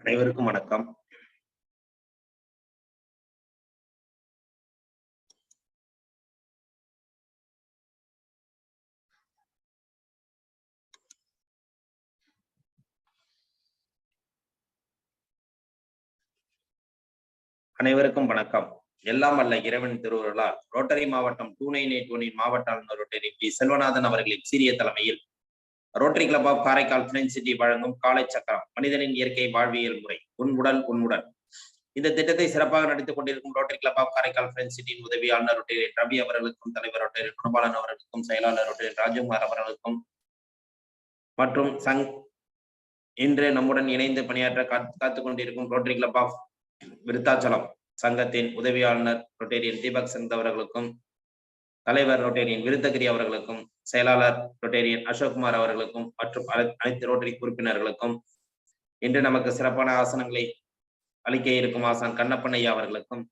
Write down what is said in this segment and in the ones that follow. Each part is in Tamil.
அனைவருக்கும் வணக்கம். அனைவருக்கும் வணக்கம். எல்லாம் வல்ல இறைவன் திருவுருளால் ரோட்டரி மாவட்டம் 2981 மாவட்ட ஆளுநர் ரோட்டரி பி செல்வநாதன் அவர்களின் சீரிய தலைமையில் rotary club of Karaikal friends city வழங்கும் காலை சக்கரம் மனிதனின் இயற்கை வாழ்வியல் முறை உன்னுடல் உன்னுடன் இந்த திட்டத்தை சிறப்பாக நடித்துக் கொண்டிருக்கும் rotary club of Karaikal friends சிட்டியின் உதவி ஆளுநர் ரோட்டரி ரவி அவர்களுக்கும் தலைவர் ரோட்டரி குணபாலன் அவர்களுக்கும் செயலாளர் ரோட்டரி ராஜகுமார் அவர்களுக்கும் மற்றும் இன்று நம்முடன் இணைந்து பணியாற்ற காத்துக் கொண்டிருக்கும் ரோட்டரி கிளப் ஆஃப் விருத்தாச்சலம் சங்கத்தின் உதவி ஆளுநர் ரொட்டேரியன் தீபக் சந்த் அவர்களுக்கும் தலைவர் ரொட்டேரியன் விருத்தகிரி அவர்களுக்கும் செயலாளர் ரொட்டேரியன் அசோக்குமார் அவர்களுக்கும் மற்றும் அனைத்து ரோட்டரி உறுப்பினர்களுக்கும் இன்று நமக்கு சிறப்பான ஆசனங்களை அளிக்க இருக்கும் ஆசான் கண்ணப்பன் ஐயா அவர்களுக்கும்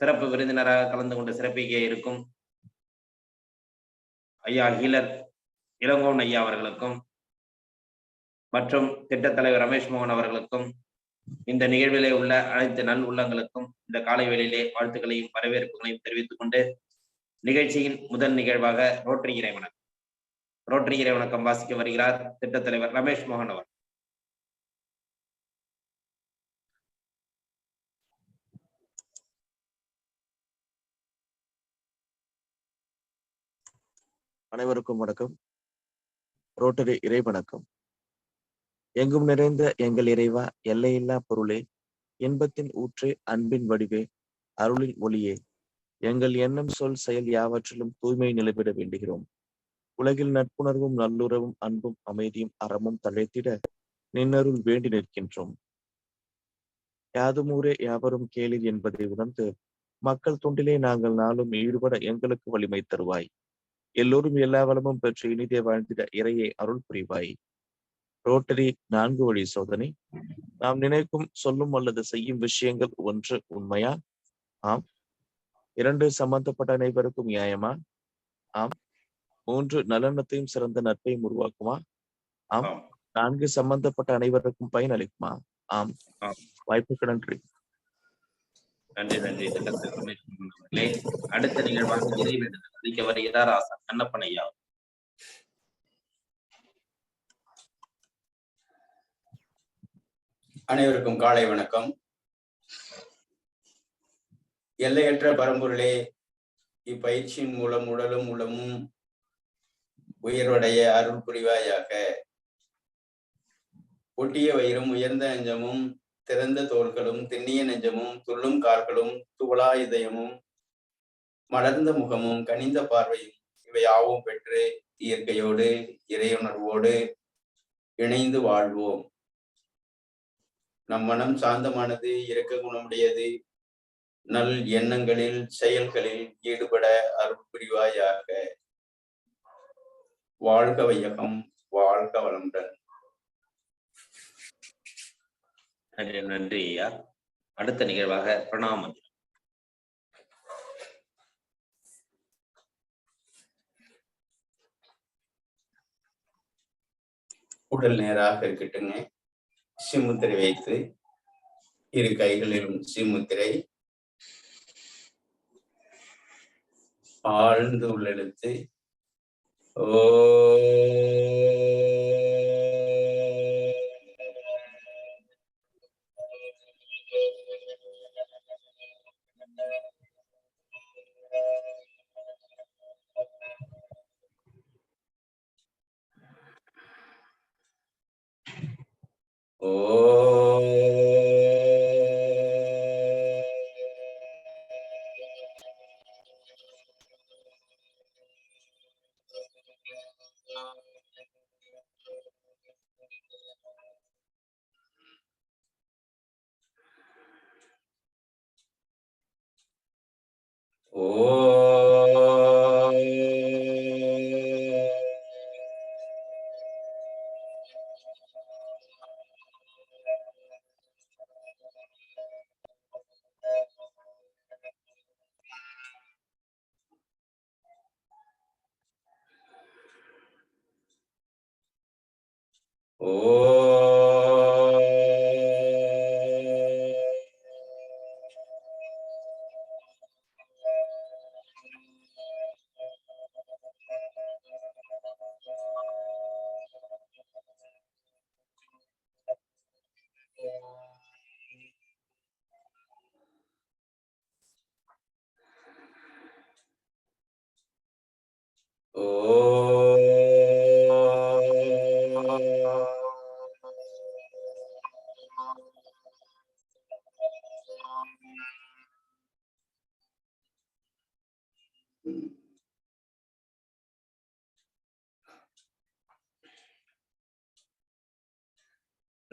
சிறப்பு விருந்தினராக கலந்து கொண்டு சிறப்பிக்க இருக்கும் ஐயா ஹீலர் இளங்கோன் ஐயா அவர்களுக்கும் மற்றும் திட்டத் தலைவர் ரமேஷ் மோகன் அவர்களுக்கும் இந்த நிகழ்விலே உள்ள அனைத்து நல் உள்ளங்களுக்கும் இந்த காலை வேளையிலே வாழ்த்துக்களையும் வரவேற்புகளையும் தெரிவித்துக் கொண்டு நிகழ்ச்சியின் முதல் நிகழ்வாக ரோட்டரி இறைவணக்கம் வாசிக்க வருகிறார் திட்டத் தலைவர் ரமேஷ் மோகன் அவர். அனைவருக்கும் வணக்கம். ரோட்டரி இறைவணக்கம். எங்கும் நிறைந்த எங்கள் இறைவா, எல்லையில்லா பொருளே, இன்பத்தின் ஊற்றே, அன்பின் வடிவே, அருளின் ஒளியே, எங்கள் எண்ணம் சொல் செயல் யாவற்றிலும் தூய்மை நிலைபெற வேண்டுகிறோம். உலகில் நட்புணர்வும் நல்லுறவும் அன்பும் அமைதியும் அறமும் தழைத்திட நின்னருள் வேண்டி நிற்கின்றோம். யாதுமூரே யாவரும் கேளீர் என்பதை உணர்ந்து மக்கள் தொண்டிலே நாங்கள் நாளும் ஈடுபட எங்களுக்கு வலிமை தருவாய். எல்லோரும் எல்லா வளமும் பெற்று இனிதே வாழ்ந்திட இறையை அருள் புரிவாய். ரோட்டரி 4 வழி சோதனை. நாம் நினைக்கும் சொல்லும் அல்லது செய்யும் விஷயங்கள் 1 உண்மையா? ஆம். 2 சம்பந்தப்பட்ட அனைவருக்கும் நியாயமா? ஆம். 3 நல்லெண்ணத்தையும் சிறந்த நட்பையும் உருவாக்குமா? ஆம். 4 சம்பந்தப்பட்ட அனைவருக்கும் பயன் அளிக்குமா? ஆம். வாய்ப்புக்கு நன்றி. நன்றி. அடுத்த நிகழ்வாக இறைவேண்டுதல் அளிக்க வருகிறார் ஆசான் கண்ணப்பன் ஐயா. அனைவருக்கும் காலை வணக்கம். எல்லையற்ற பரம்பொருளே, இப்பயிற்சியின் மூலம் உடலும் உளமும் உயர்வடைய அருள் புரிவாயாக. ஒட்டிய வயிறும் உயர்ந்த நெஞ்சமும் திறந்த தோள்களும் திண்ணிய நெஞ்சமும் துள்ளும் கால்களும் துவளா இதயமும் மலர்ந்த முகமும் கனிந்த பார்வையும் இவையாவும் பெற்று இயற்கையோடு இறையுணர்வோடு இணைந்து வாழ்வோம். நம் மனம் சாந்தமானது, இரக்க குணமுடையது, நல் எண்ணங்களில் செயல்களில் ஈடுபட அருள் புரிவாயாக. வாழ்க வையகம், வாழ்க வளமுடன். நன்றி ஐயா. அடுத்த நிகழ்வாக பிரணாமம். உடல் நேராக இருக்கட்டுங்க. சிமுத்திரை வைத்து இரு கைகளிலும் சிமுத்திரை ஆழ்ந்து உள்ளெழுத்து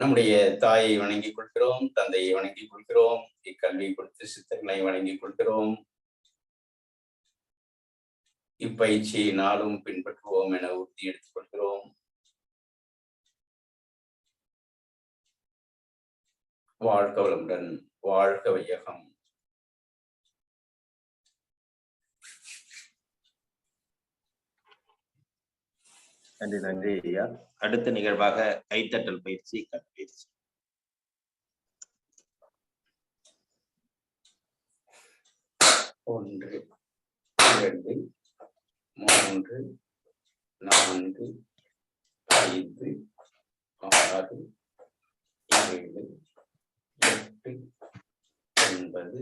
நம்முடைய தாயை வணங்கிக் கொள்கிறோம், தந்தையை வணங்கிக் கொள்கிறோம், இக்கல்வி கொடுத்த சித்தர்களை வணங்கிக் கொள்கிறோம். இப்பயிற்சியை நாளும் பின்பற்றுவோம் என உறுதி எடுத்துக் கொள்கிறோம். வாழ்க வளமுடன், வாழ்க வையகம். நன்றி நன்றி ஐயா. அடுத்த நிகழ்வாக கைத்தட்டல் பயிற்சி, கற்பயிற்சி. ஒன்று, இரண்டு, மூன்று, நான்கு, ஐந்து, ஆறு, ஏழு, எட்டு, ஒன்பது,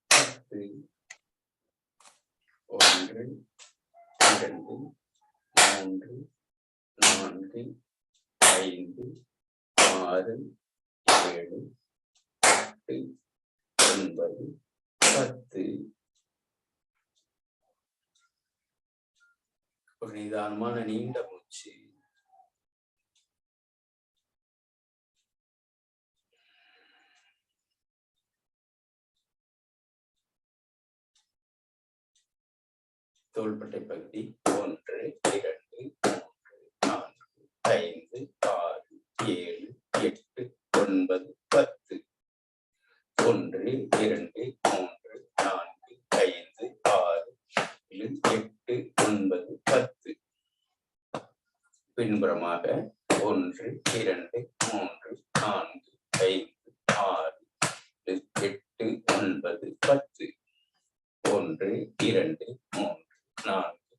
பத்து. ஒன்று, இரண்டு, மூன்று, நான்கு, ஐந்து, ஆறு, ஏழு, எட்டு, ஒன்பது, பத்து. ஒரு நிதானமான நீண்ட மூச்சு. தோள்பட்டை பகுதி. ஒன்று, இரண்டு, மூன்று, நான்கு, ஐந்து, ஆறு, ஏழு, எட்டு, ஒன்பது, பத்து. ஒன்று, இரண்டு, மூன்று, நான்கு, ஐந்து, ஆறு, ஏழு, எட்டு, ஒன்பது, பத்து. பின்புறமாக. ஒன்று, இரண்டு, மூன்று, நான்கு, ஐந்து, ஆறு, ஏழு, எட்டு, ஒன்பது, பத்து. ஒன்று, இரண்டு, மூன்று, நான்கு,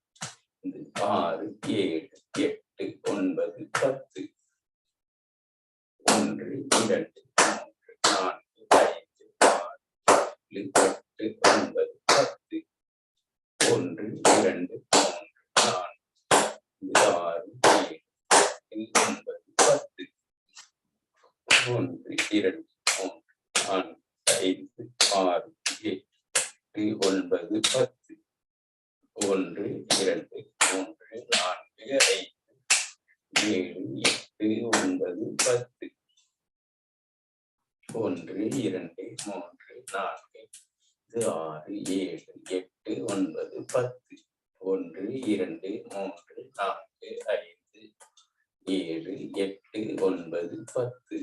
ஆறு, ஏழு, எட்டு, ஒன்பது, பத்து. ஒன்று, இரண்டு, மூன்று, நான்கு, ஐந்து, ஆறு, ஏழு, எட்டு, ஒன்பது, பத்து. ஒன்று, இரண்டு, மூன்று, நான்கு, ஆறு, ஏழு, எட்டு, ஒன்பது, பத்து. ஒன்று, இரண்டு, மூன்று, நான்கு, ஐந்து, ஆறு, எட்டு, ஒன்பது, பத்து. ஒன்று, இரண்டு, மூன்று, நான்கு, ஐந்து, ஏழு, எட்டு, ஒன்பது, பத்து. ஒன்று, இரண்டு, மூன்று, நான்கு, ஆறு, ஏழு, எட்டு, ஒன்பது, பத்து. ஒன்று, இரண்டு, மூன்று, நான்கு, ஐந்து, ஏழு, எட்டு, ஒன்பது, பத்து.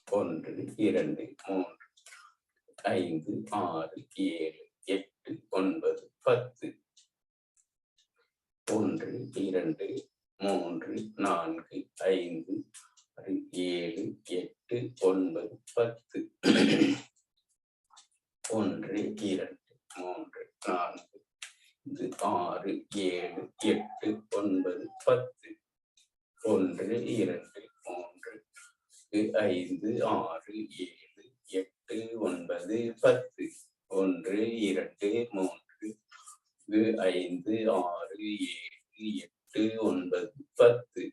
ஒன்று, இரண்டு, மூன்று, ஐந்து, ஆறு, ஏழு, எட்டு, ஒன்பது, பத்து. ஒன்று, இரண்டு, மூன்று, நான்கு, ஐந்து, ஏழு, எட்டு, ஒன்பது, பத்து. ஒன்று, இரண்டு, மூன்று, நான்கு, ஆறு, ஏழு, எட்டு, ஒன்பது, பத்து. ஒன்று, இரண்டு, மூன்று, ஐந்து, ஆறு, ஏழு, எட்டு, ஒன்பது, பத்து. ஒன்று, இரண்டு, மூன்று, ஐந்து, ஆறு, ஏழு, எட்டு, ஒன்பது, பத்து.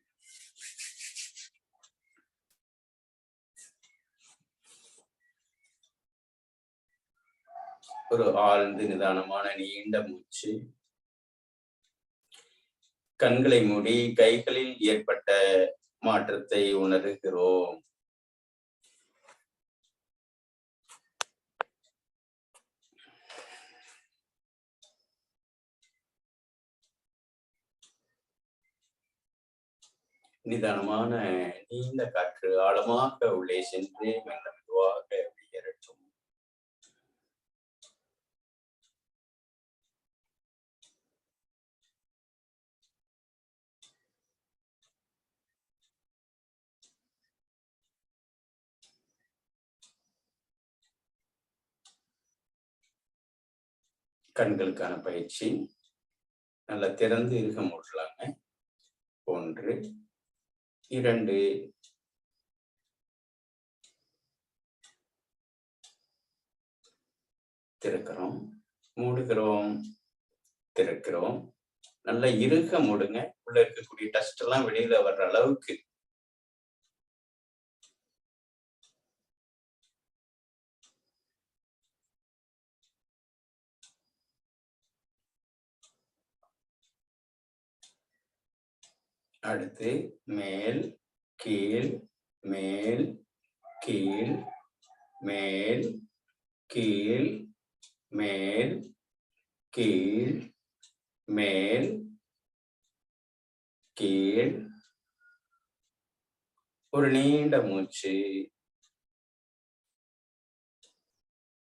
ஒரு ஆழ்ந்து நிதானமான நீண்ட மூச்சு. கண்களை மூடி கைகளில் ஏற்பட்ட மாற்றத்தை உணர்கிறோம். நிதானமான நீண்ட காற்று ஆழமாக உள்ளே சென்று மெல்ல மெதுவாக வெளியேறட்டும். கண்களுக்கான பயிற்சி. நல்லா திறந்து இருக்க மூடலாங்க. ஒன்று, இரண்டு, திறக்கிறோம், மூடுகிறோம், திறக்கிறோம். நல்லா இறுக மூடுங்க. உள்ள இருக்கக்கூடிய டஸ்ட் எல்லாம் வெளியில வர்ற அளவுக்கு. அடுத்து மேல் கீழ் மேல் கீழ் மேல் கீழ் மேல் கீழ் மேல் கீழ். ஒரு நீண்ட மூச்சு.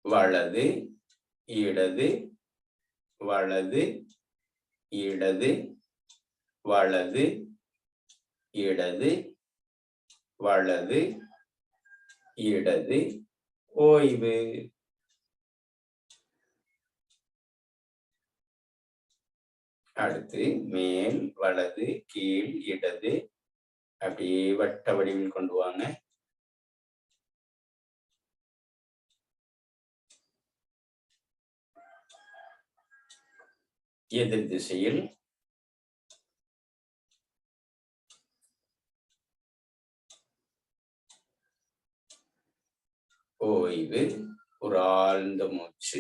வலது இடது வலது இடது வலது இடது வலது இடது. ஓய்வு. அடுத்து மேல் வலது கீழ் இடது அப்படியே வட்ட வடிவில் கொண்டு வாங்க. எதிர் திசையில். ஓய்வு. ஒரு ஆழ்ந்த மூச்சு.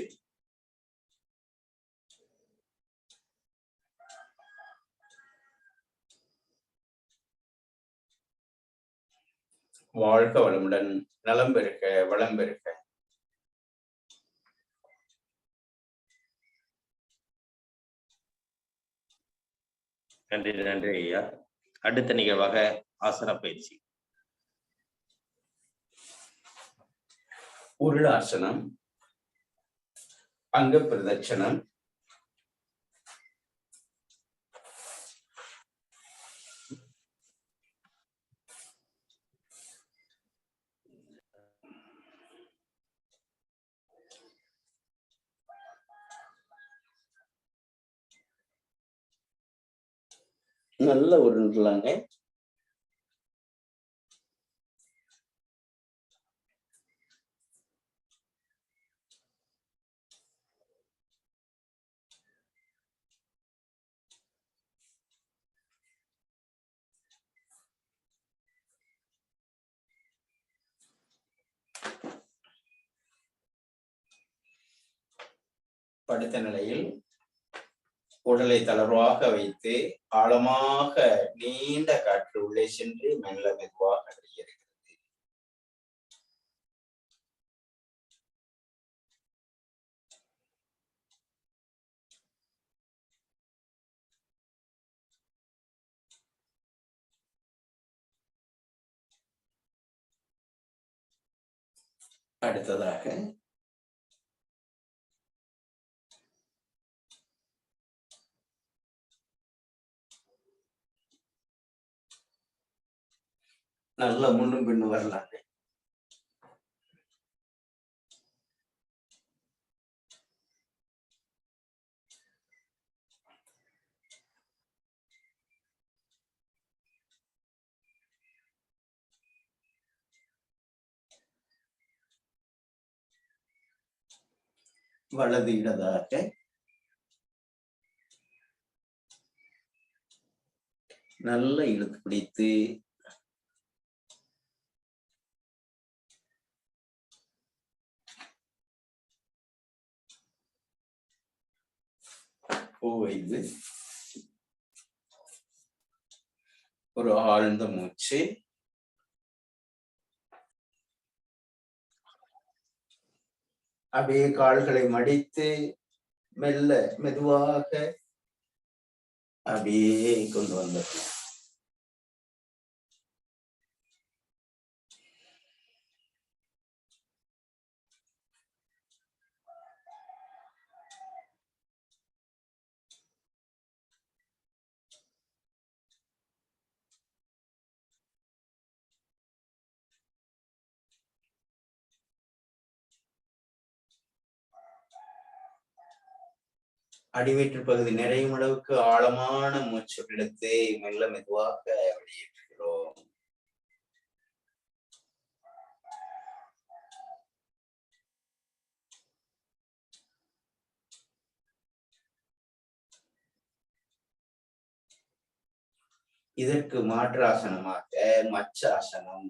வாழ்க வளமுடன். நலம் பெருக வளம் பெருக. நன்றி நன்றி ஐயா. அடுத்த நிகழ்வாக ஆசன பயிற்சி. உருளாசனம், அங்க பிரதட்சணம், நல்ல உருண்டலாங்க. படுத்த நிலையில் உடலை தளர்வாக வைத்து ஆழமாக நீண்ட காற்று உள்ளே சென்று மெல்ல மெதுவாக வெளியேறுகிறது. அடுத்ததாக நல்ல முன்னும் பின்னும் வரலாங்க. வலது இடதாக நல்ல இழுத்து பிடித்து ஓய்வு. ஒரு ஆழ்ந்த மூச்சு. அப்படியே கால்களை மடித்து மெல்ல மெதுவாக அப்படியே கொண்டு வந்துடலாம். அடிவயிற்று பகுதி நிறையும் அளவுக்கு ஆழமான மூச்சு எடுத்து மெல்ல மெதுவாக வெளியேற்றுகிறோம். இதற்கு மாற்று ஆசனமாக மச்சாசனம்.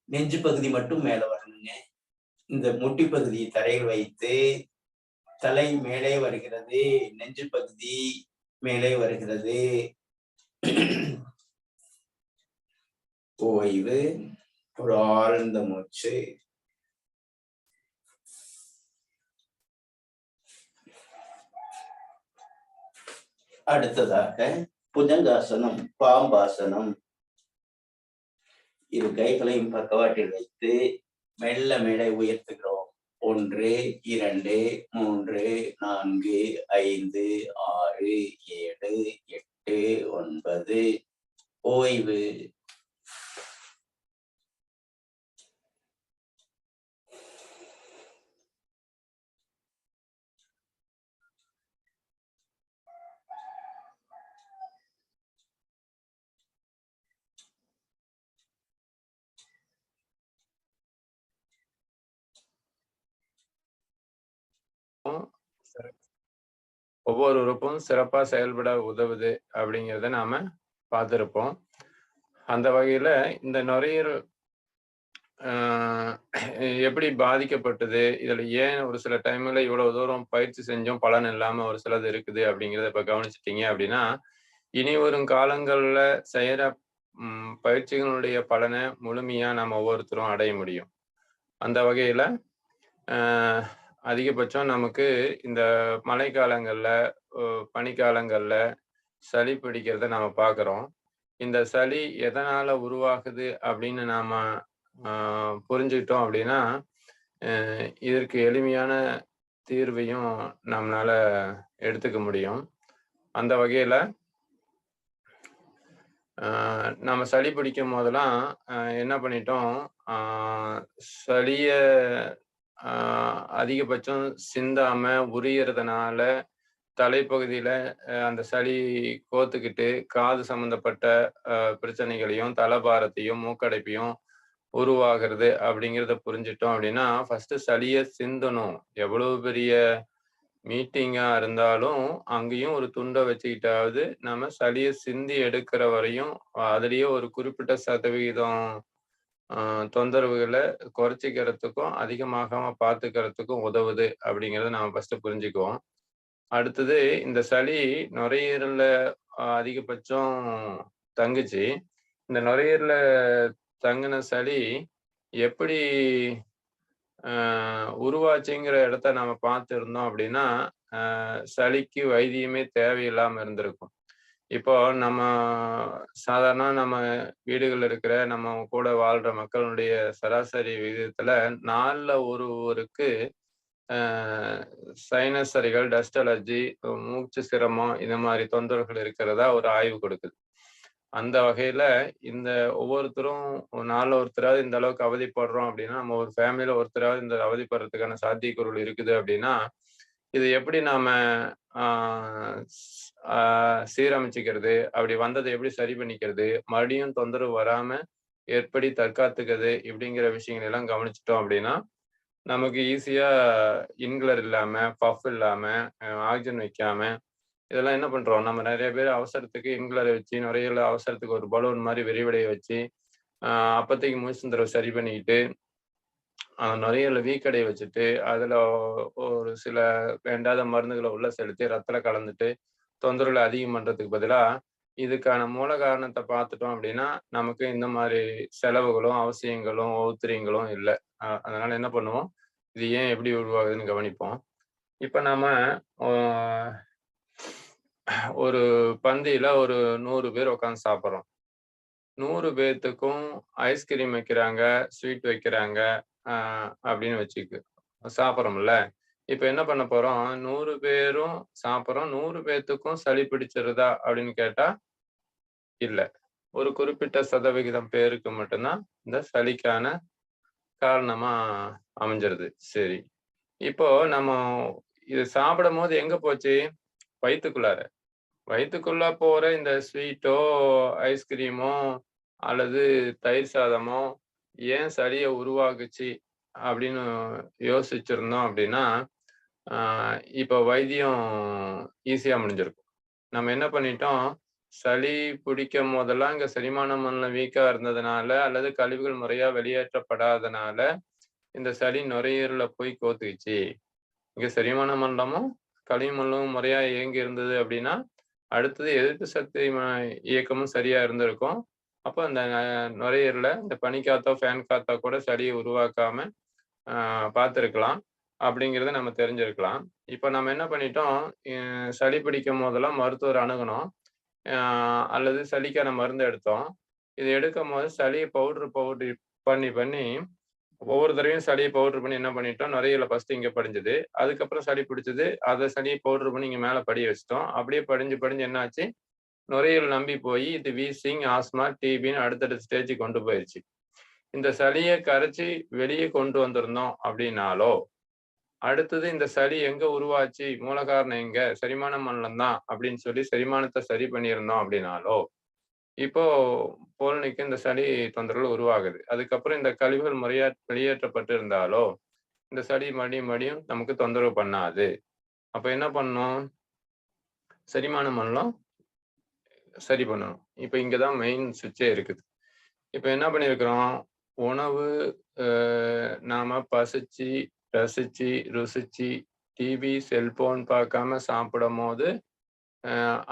நெஞ்சு பகுதி மட்டும் மேல வரணுங்க. இந்த முட்டி பகுதியை தரையில் வைத்து தலை மேலே வருகிறது, நெஞ்சு பகுதி மேலே வருகிறது. ஓய்வு, ஒரு ஆழ்ந்த மூச்சு. அடுத்ததாக புஜங்காசனம், பாம்பாசனம். இரு கைகளையும் பக்கவாட்டில் வைத்து மெல்ல மேலே உயர்த்துகிறோம். 1, 2, 3, 4, 5, 6, 7, 8, 9. ஓய்வு. ஒவ்வொரு உறுப்பும் சிறப்பா செயல்பட உதவுது அப்படிங்கிறத நாம பார்த்திருப்போம். அந்த வகையில இந்த நுரையீரல் எப்படி பாதிக்கப்பட்டது, இதுல ஏன் ஒரு சில டைம்ல இவ்வளவு தூரம் பயிற்சி செஞ்சும் பலன் இல்லாம ஒரு சிலது இருக்குது அப்படிங்கிறத இப்ப கவனிச்சிட்டீங்க அப்படின்னா, இனி வரும் காலங்கள்ல செய்யற பயிற்சிகளுடைய பலனை முழுமையா நம்ம ஒவ்வொருத்தரும் அடைய முடியும். அந்த வகையில அதிகபட்சம் நமக்கு இந்த மழைக்காலங்கள்ல, பனிக்காலங்கள்ல சளி பிடிக்கிறத நாம பார்க்குறோம். இந்த சளி எதனால உருவாகுது அப்படின்னு நாம புரிஞ்சுக்கிட்டோம் அப்படின்னா, இதற்கு எளிமையான தீர்வையும் நம்மளால எடுத்துக்க முடியும். அந்த வகையில நம்ம சளி பிடிக்கும் போதெல்லாம் என்ன பண்ணிட்டோம், சளிய அதிகபட்சம் சிந்தாம உரியறதுனால தலைப்பகுதியில அந்த சளி கோத்துக்கிட்டு காது சம்பந்தப்பட்ட பிரச்சனைகளையும், தலபாரத்தையும், மூக்கடைப்பையும் உருவாகிறது அப்படிங்கிறத புரிஞ்சிட்டோம் அப்படின்னா, ஃபர்ஸ்ட் சளியை சிந்தணும். எவ்வளவு பெரிய மீட்டிங்கா இருந்தாலும் அங்கேயும் ஒரு துண்டை வச்சுக்கிட்டாவது நம்ம சளியை சிந்தி எடுக்கிற வரையும் அதுலயே ஒரு குறிப்பிட்ட சதவிகிதம் தொந்தரவுகளை குறைச்சிக்கிறதுக்கும் அதிகமாகாம பார்த்துக்கிறதுக்கும் உதவுது அப்படிங்கிறத நம்ம ஃபர்ஸ்ட் புரிஞ்சுக்குவோம். அடுத்தது இந்த சளி நுரையீரல்ல அதிகபட்சம் தங்குச்சு. இந்த நுரையீரல்ல தங்கின சளி எப்படி உருவாச்சுங்கிற இடத்த நம்ம பார்த்துருந்தோம் அப்படின்னா, சளிக்கு வைத்தியமே தேவையில்லாம இருந்திருக்கும். இப்போ நம்ம சாதாரண நம்ம வீடுகள்ல இருக்கிற நம்ம கூட வாழ்ற மக்களுடைய சராசரி விகிதத்துல 4ல் ஒருவருக்கு சைனஸ் சரிகள், டஸ்ட் அலர்ஜி, மூச்சு சிரமம் இந்த மாதிரி தொந்தரவுகள் இருக்கிறதா ஒரு ஆய்வு கொடுக்குது. அந்த வகையில இந்த ஒவ்வொருத்தரும் 4ல் ஒருத்தராவது இந்த அளவுக்கு அவதிப்படுறோம் அப்படின்னா, நம்ம ஒரு ஃபேமிலியில ஒருத்தராவது இந்த அவதிப்படுறதுக்கான சாத்தியக்கூறுகள் இருக்குது அப்படின்னா, இது எப்படி நாம சீரமைச்சுக்கிறது, அப்படி வந்ததை எப்படி சரி பண்ணிக்கிறது, மறுபடியும் தொந்தரவு வராம எப்படி தற்காத்துக்கிறது இப்படிங்கிற விஷயங்கள் எல்லாம் கவனிச்சிட்டோம் அப்படின்னா, நமக்கு ஈஸியா இன்குலர் இல்லாம, பஃப் இல்லாம, ஆக்சிஜன் வைக்காம இதெல்லாம் என்ன பண்றோம், நம்ம நிறைய பேர் அவசரத்துக்கு இன்குலரை வச்சு நுரையீரல அவசரத்துக்கு ஒரு பலூன் மாதிரி விரிவடைய வச்சு அப்போதைக்கு மூச்சு தொந்தரவு சரி பண்ணிக்கிட்டு நுரையீரல வீக்கடைய வச்சுட்டு அதுல ஒரு சில வேண்டாத மருந்துகளை உள்ள செலுத்தி ரத்தத்துல கலந்துட்டு தொந்தரவுகளை அதிகம் பண்றதுக்கு பதிலா இதுக்கான மூல காரணத்தை பார்த்துட்டோம் அப்படின்னா நமக்கு இந்த மாதிரி செலவுகளும் அவசியங்களும் ஒத்துரியங்களும் இல்லை. அதனால என்ன பண்ணுவோம், இது ஏன் எப்படி உருவாகுதுன்னு கவனிப்போம். இப்ப நாம ஒரு பந்தியில ஒரு 100 பேர் உட்காந்து சாப்பிட்றோம். 100 பேர்த்துக்கும் ஐஸ்கிரீம் வைக்கிறாங்க, ஸ்வீட் வைக்கிறாங்க அப்படின்னு வச்சுக்கு சாப்பிட்றோம்ல. இப்ப என்ன பண்ண போறோம், 100 பேரும் சாப்பிட்றோம், 100 பேர்த்துக்கும் சளி பிடிச்சிருதா அப்படின்னு கேட்டா இல்ல. ஒரு குறிப்பிட்ட சதவிகிதம் பேருக்கு மட்டும்தான் இந்த சளிக்கான காரணமா அமைஞ்சிருது. சரி, இப்போ நம்ம இது சாப்பிடும் போது எங்க போச்சு, வயிற்றுக்குள்ள போற இந்த ஸ்வீட்டோ, ஐஸ்கிரீமோ அல்லது தயிர் சாதமோ ஏன் சளியை உருவாக்குச்சு அப்படின்னு யோசிச்சிருந்தோம் அப்படின்னா, இப்போ வைத்தியம் ஈஸியா முடிஞ்சிருக்கும். நம்ம என்ன பண்ணிட்டோம், சளி பிடிக்கும் போதெல்லாம் இங்க செரிமான மண்டலம் வீக்கா இருந்ததுனால அல்லது கழிவுகள் முறையா வெளியேற்றப்படாதனால இந்த சளி நுரையீரல போய் கோத்துக்குச்சு. இங்க செரிமான மண்டலமும் கழிவு மண்டலமும் முறையா இயங்கி இருந்தது அப்படின்னா அடுத்தது எதிர்ப்பு சக்தி இயக்கமும் சரியா இருந்திருக்கும். அப்போ அந்த நுரையீரல இந்த பனிக்காத்தோ ஃபேன் காத்தோ கூட சளியை உருவாக்காம பார்த்துருக்கலாம் அப்படிங்கிறத நம்ம தெரிஞ்சிருக்கலாம். இப்போ நம்ம என்ன பண்ணிட்டோம், சளி பிடிக்கும் போதெல்லாம் மருத்துவர் அணுகணும், அல்லது சளிக்கான மருந்து எடுத்தோம். இது எடுக்கும் போது சளியை பவுட்ரு பண்ணி பண்ணி ஒவ்வொரு தடவையும் சளியை பவுட்ரு பண்ணி என்ன பண்ணிட்டோம், நுரையீரல ஃபர்ஸ்ட் இங்க படிஞ்சது, அதுக்கப்புறம் சளி பிடிச்சது, அதை சளியை பவுட்ரு பண்ணி இங்க மேல படிய வச்சிட்டோம். அப்படியே படிஞ்சு படிஞ்சு என்னாச்சு, நுரையீரல் நம்பி போய் இது வீசிங், ஆஸ்மா, டிபின்னு அடுத்தடுத்த ஸ்டேஜுக்கு கொண்டு போயிருச்சு. இந்த சளியை கரைச்சி வெளியே கொண்டு வந்திருந்தோம் அப்படின்னாலோ, அடுத்தது இந்த சளி எங்க உருவாச்சு, மூல காரணம் எங்க, செரிமான மண்டலம் தான் அப்படின்னு சொல்லி செரிமானத்தை சரி பண்ணியிருந்தோம் அப்படின்னாலோ, இப்போ போலனிக்கு இந்த சளி தொந்தரவுகள் உருவாகுது. அதுக்கப்புறம் இந்த கழிவுகள் முறையா வெளியேற்றப்பட்டு இருந்தாலோ இந்த சளி மறுபடியும் நமக்கு தொந்தரவு பண்ணாது. அப்ப என்ன பண்ணணும், செரிமான மண்டலம் சரி பண்ணணும். இப்ப இங்கதான் மெயின் சுவிட்சே இருக்குது. இப்ப என்ன பண்ணியிருக்கிறோம், உணவு நாம பசிச்சு ரசிச்சு ருசிச்சு டிவி செல்போன் பார்க்காம சாப்பிடும் போது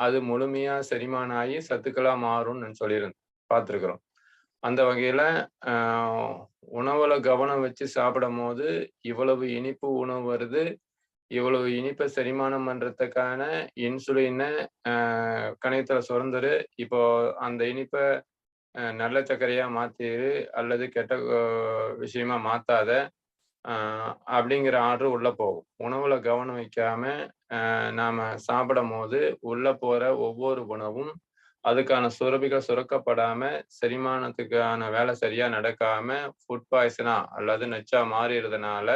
அது முழுமையா செரிமானம் ஆகி சத்துக்களா மாறும்னு பார்த்துருக்குறோம். அந்த வகையில உணவுல கவனம் வச்சு சாப்பிடும் போது இவ்வளவு இனிப்பு உணவு வருது, இவ்வளவு இனிப்பை செரிமானம் பண்றதுக்கான இன்சுலினை கணையத்துல சுரந்துரு, இப்போ அந்த இனிப்பை நல்ல சர்க்கரையா மாத்திரு அல்லது கெட்ட விஷயமா மாத்தாத அப்படிங்கிற ஆர்டர் உள்ள போகும். உணவுல கவனம் வைக்காம நாம சாப்பிடும் போது உள்ள போற ஒவ்வொரு உணவும் அதுக்கான சுரபிகள் சுரக்கப்படாம செரிமானத்துக்கான வேலை சரியா நடக்காம ஃபுட் பாய்சனா அல்லது நச்சா மாறிடுறதுனால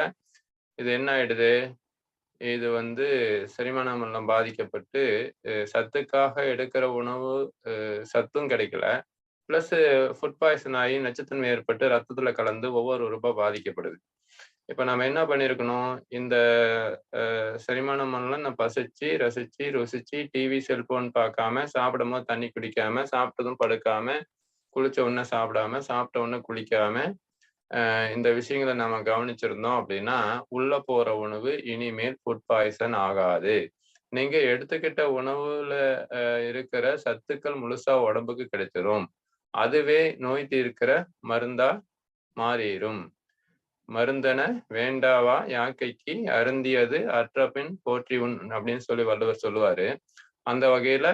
இது என்ன ஆயிடுது, இது செரிமான மண்டலம் பாதிக்கப்பட்டு சத்துக்காக எடுக்கிற உணவு சத்தும் கிடைக்கல, பிளஸ் ஃபுட் பாய்சன் ஆகி நச்சுத்தன்மை ஏற்பட்டு ரத்தத்துல கலந்து ஒவ்வொரு உறுப்பா பாதிக்கப்படுது. இப்ப நம்ம என்ன பண்ணிருக்கணும், இந்த செரிமான மண்டலம் நான் பசிச்சு ரசிச்சு ருசிச்சு டிவி செல்போன் பார்க்காம சாப்பிடும் போது தண்ணி குடிக்காம சாப்பிட்டதும் படுக்காம குளிச்ச உடனே சாப்பிடாம சாப்பிட்ட உடனே குளிக்காம இந்த விஷயங்களை நம்ம கவனிச்சிருந்தோம் அப்படின்னா உள்ள போற உணவு இனிமேல் ஃபுட் பாய்சன் ஆகாது. நீங்க எடுத்துக்கிட்ட உணவுல இருக்கிற சத்துக்கள் முழுசா உடம்புக்கு கிடைச்சிரும். அதுவே நோய் தீர்க்கிற மருந்தா மாறிடும். மருந்தன வேண்டாவா யாக்கைக்கு அருந்தியது அற்றபின் போற்றி உண் அப்படின்னு சொல்லி வள்ளுவர் சொல்லுவாரு. அந்த வகையில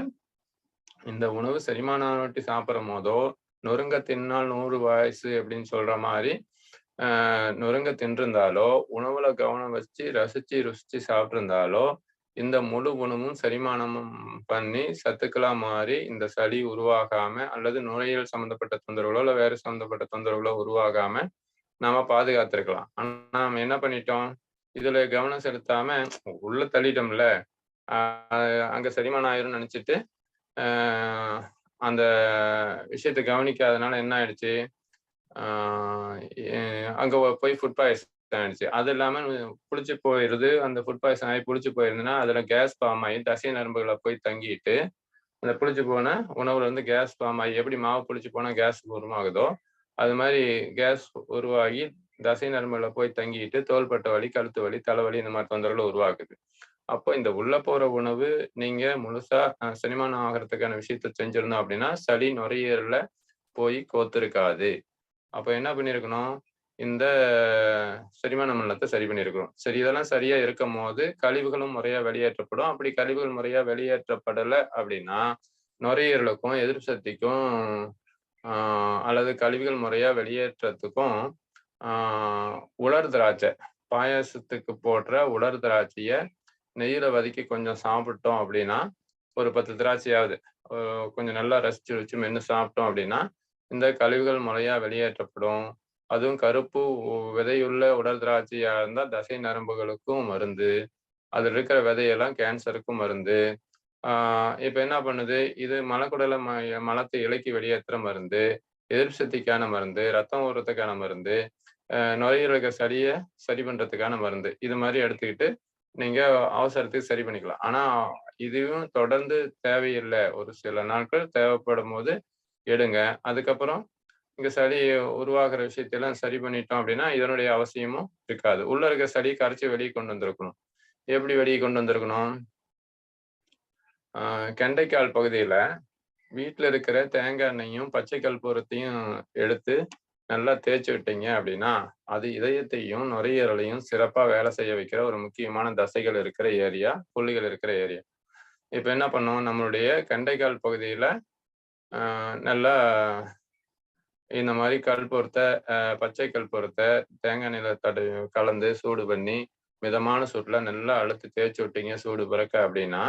இந்த உணவு செரிமானம் ரொட்டி சாப்பிடும் போதோ நொறுங்க தின்னால் 100 வயசு அப்படின்னு சொல்ற மாதிரி நொறுங்க தின்றிருந்தாலோ உணவுல கவனம் வச்சு ரசிச்சு ருசிச்சு சாப்பிட்டிருந்தாலோ இந்த முழு உணவும் செரிமானமும் பண்ணி சத்துக்களா மாறி இந்த சளி உருவாகாம அல்லது நுரையீரல் சம்பந்தப்பட்ட தொந்தரவுகளோ இல்லை வேறு சம்பந்தப்பட்ட தொந்தரவுகளோ உருவாகாம நாம பாதுகாத்திருக்கலாம். ஆனா நாம என்ன பண்ணிட்டோம், இதுல கவனம் செலுத்தாம உள்ள தள்ளிட்டோம்ல, அங்க செரிமானம் ஆயிரும்னு நினைச்சிட்டு அந்த விஷயத்தை கவனிக்காதனால என்ன ஆயிடுச்சு, அங்க போய் ஃபுட் பாய்சன் ஆயிடுச்சு. அது இல்லாம புளிச்சு போயிருது, அந்த ஃபுட் பாய்சன் ஆகி புளிச்சு போயிருந்துன்னா அதுல கேஸ் ஃபார்ம் ஆகி தசை நரம்புகளை போய் தங்கிட்டு அந்த புளிச்சு போன உணவுல கேஸ் ஃபார்ம் ஆகி எப்படி மாவு புளிச்சு போனா கேஸ் உருவாகுதோ அது மாதிரி கேஸ் உருவாகி தசை நரம்புல போய் தங்கிட்டு தோள்பட்ட வலி, கழுத்து வலி, தலைவலி இந்த மாதிரி தொந்தரவுகளை உருவாக்குது. அப்போ இந்த உள்ள போற உணவு நீங்க முழுசா செரிமானம் ஆகிறதுக்கான விஷயத்த செஞ்சிருந்தோம் அப்படின்னா சளி நுரையீரல்ல போய் கோத்திருக்காது. அப்போ என்ன பண்ணிருக்கணும், இந்த செரிமான மண்டலத்தை சரி பண்ணியிருக்கணும். சரி, இதெல்லாம் சரியா இருக்கும் போது கழிவுகளும் முறையா வெளியேற்றப்படும். அப்படி கழிவுகள் முறையா வெளியேற்றப்படலை அப்படின்னா நுரையீரலுக்கும் எதிர்ப்பு சக்திக்கும் அல்லது கழிவுகள் முறையா வெளியேற்றத்துக்கும் உலர் திராட்சை, பாயாசத்துக்கு போடுற உலர் திராட்சைய நெய்யில வதக்கி கொஞ்சம் சாப்பிட்டோம் அப்படின்னா ஒரு 10 திராட்சையாவது கொஞ்சம் நல்லா ரசிச்சு ருச்சு மென்று சாப்பிட்டோம் அப்படின்னா இந்த கழிவுகள் முறையா வெளியேற்றப்படும். அதுவும் கருப்பு விதையுள்ள உலர் திராட்சையா இருந்தால் தசை நரம்புகளுக்கும் மருந்து, அதில் இருக்கிற விதையெல்லாம் கேன்சருக்கும் மருந்து. இப்ப என்ன பண்ணுது, இது மலக்குடலை மலத்தை இலக்கி வெளியேற்ற மருந்து, எதிர்ப்பு சக்திக்கான மருந்து, ரத்தம் ஊறத்துக்கான மருந்து, நுரையீரலுக்கு சரி பண்றதுக்கான மருந்து, இது மாதிரி எடுத்துக்கிட்டு நீங்க அவசரத்துக்கு சரி பண்ணிக்கலாம். ஆனா இதுவும் தொடர்ந்து தேவையில்லை, ஒரு சில நாட்கள் தேவைப்படும் போது எடுங்க. அதுக்கப்புறம் இங்க சளி உருவாகிற விஷயத்தையெல்லாம் சரி பண்ணிட்டோம் அப்படின்னா இதனுடைய அவசியமும் இருக்காது. உள்ள இருக்க சளி கரைச்சி வெளியே கொண்டு வந்திருக்கணும். எப்படி வெளியே கொண்டு வந்திருக்கணும்? கெண்டைக்கால் பகுதியில வீட்டுல இருக்கிற தேங்காய் எண்ணெயும் பச்சை கற்பூரத்தையும் எடுத்து நல்லா தேய்ச்சி விட்டீங்க அப்படின்னா அது இதயத்தையும் நுரையீரலையும் சிறப்பா வேலை செய்ய வைக்கிற ஒரு முக்கியமான தசைகள் இருக்கிற ஏரியா, புள்ளிகள் இருக்கிற ஏரியா. இப்ப என்ன பண்ணும், நம்மளுடைய கெண்டைக்கால் பகுதியில நல்லா இந்த மாதிரி கற்பூரத்தை பச்சை கற்பூரத்தை தேங்காய் எண்ணெயில கலந்து சூடு பண்ணி மிதமான சூட்டுல நல்லா அழுத்தி தேய்ச்சி விட்டீங்க சூடு பிறக்க அப்படின்னா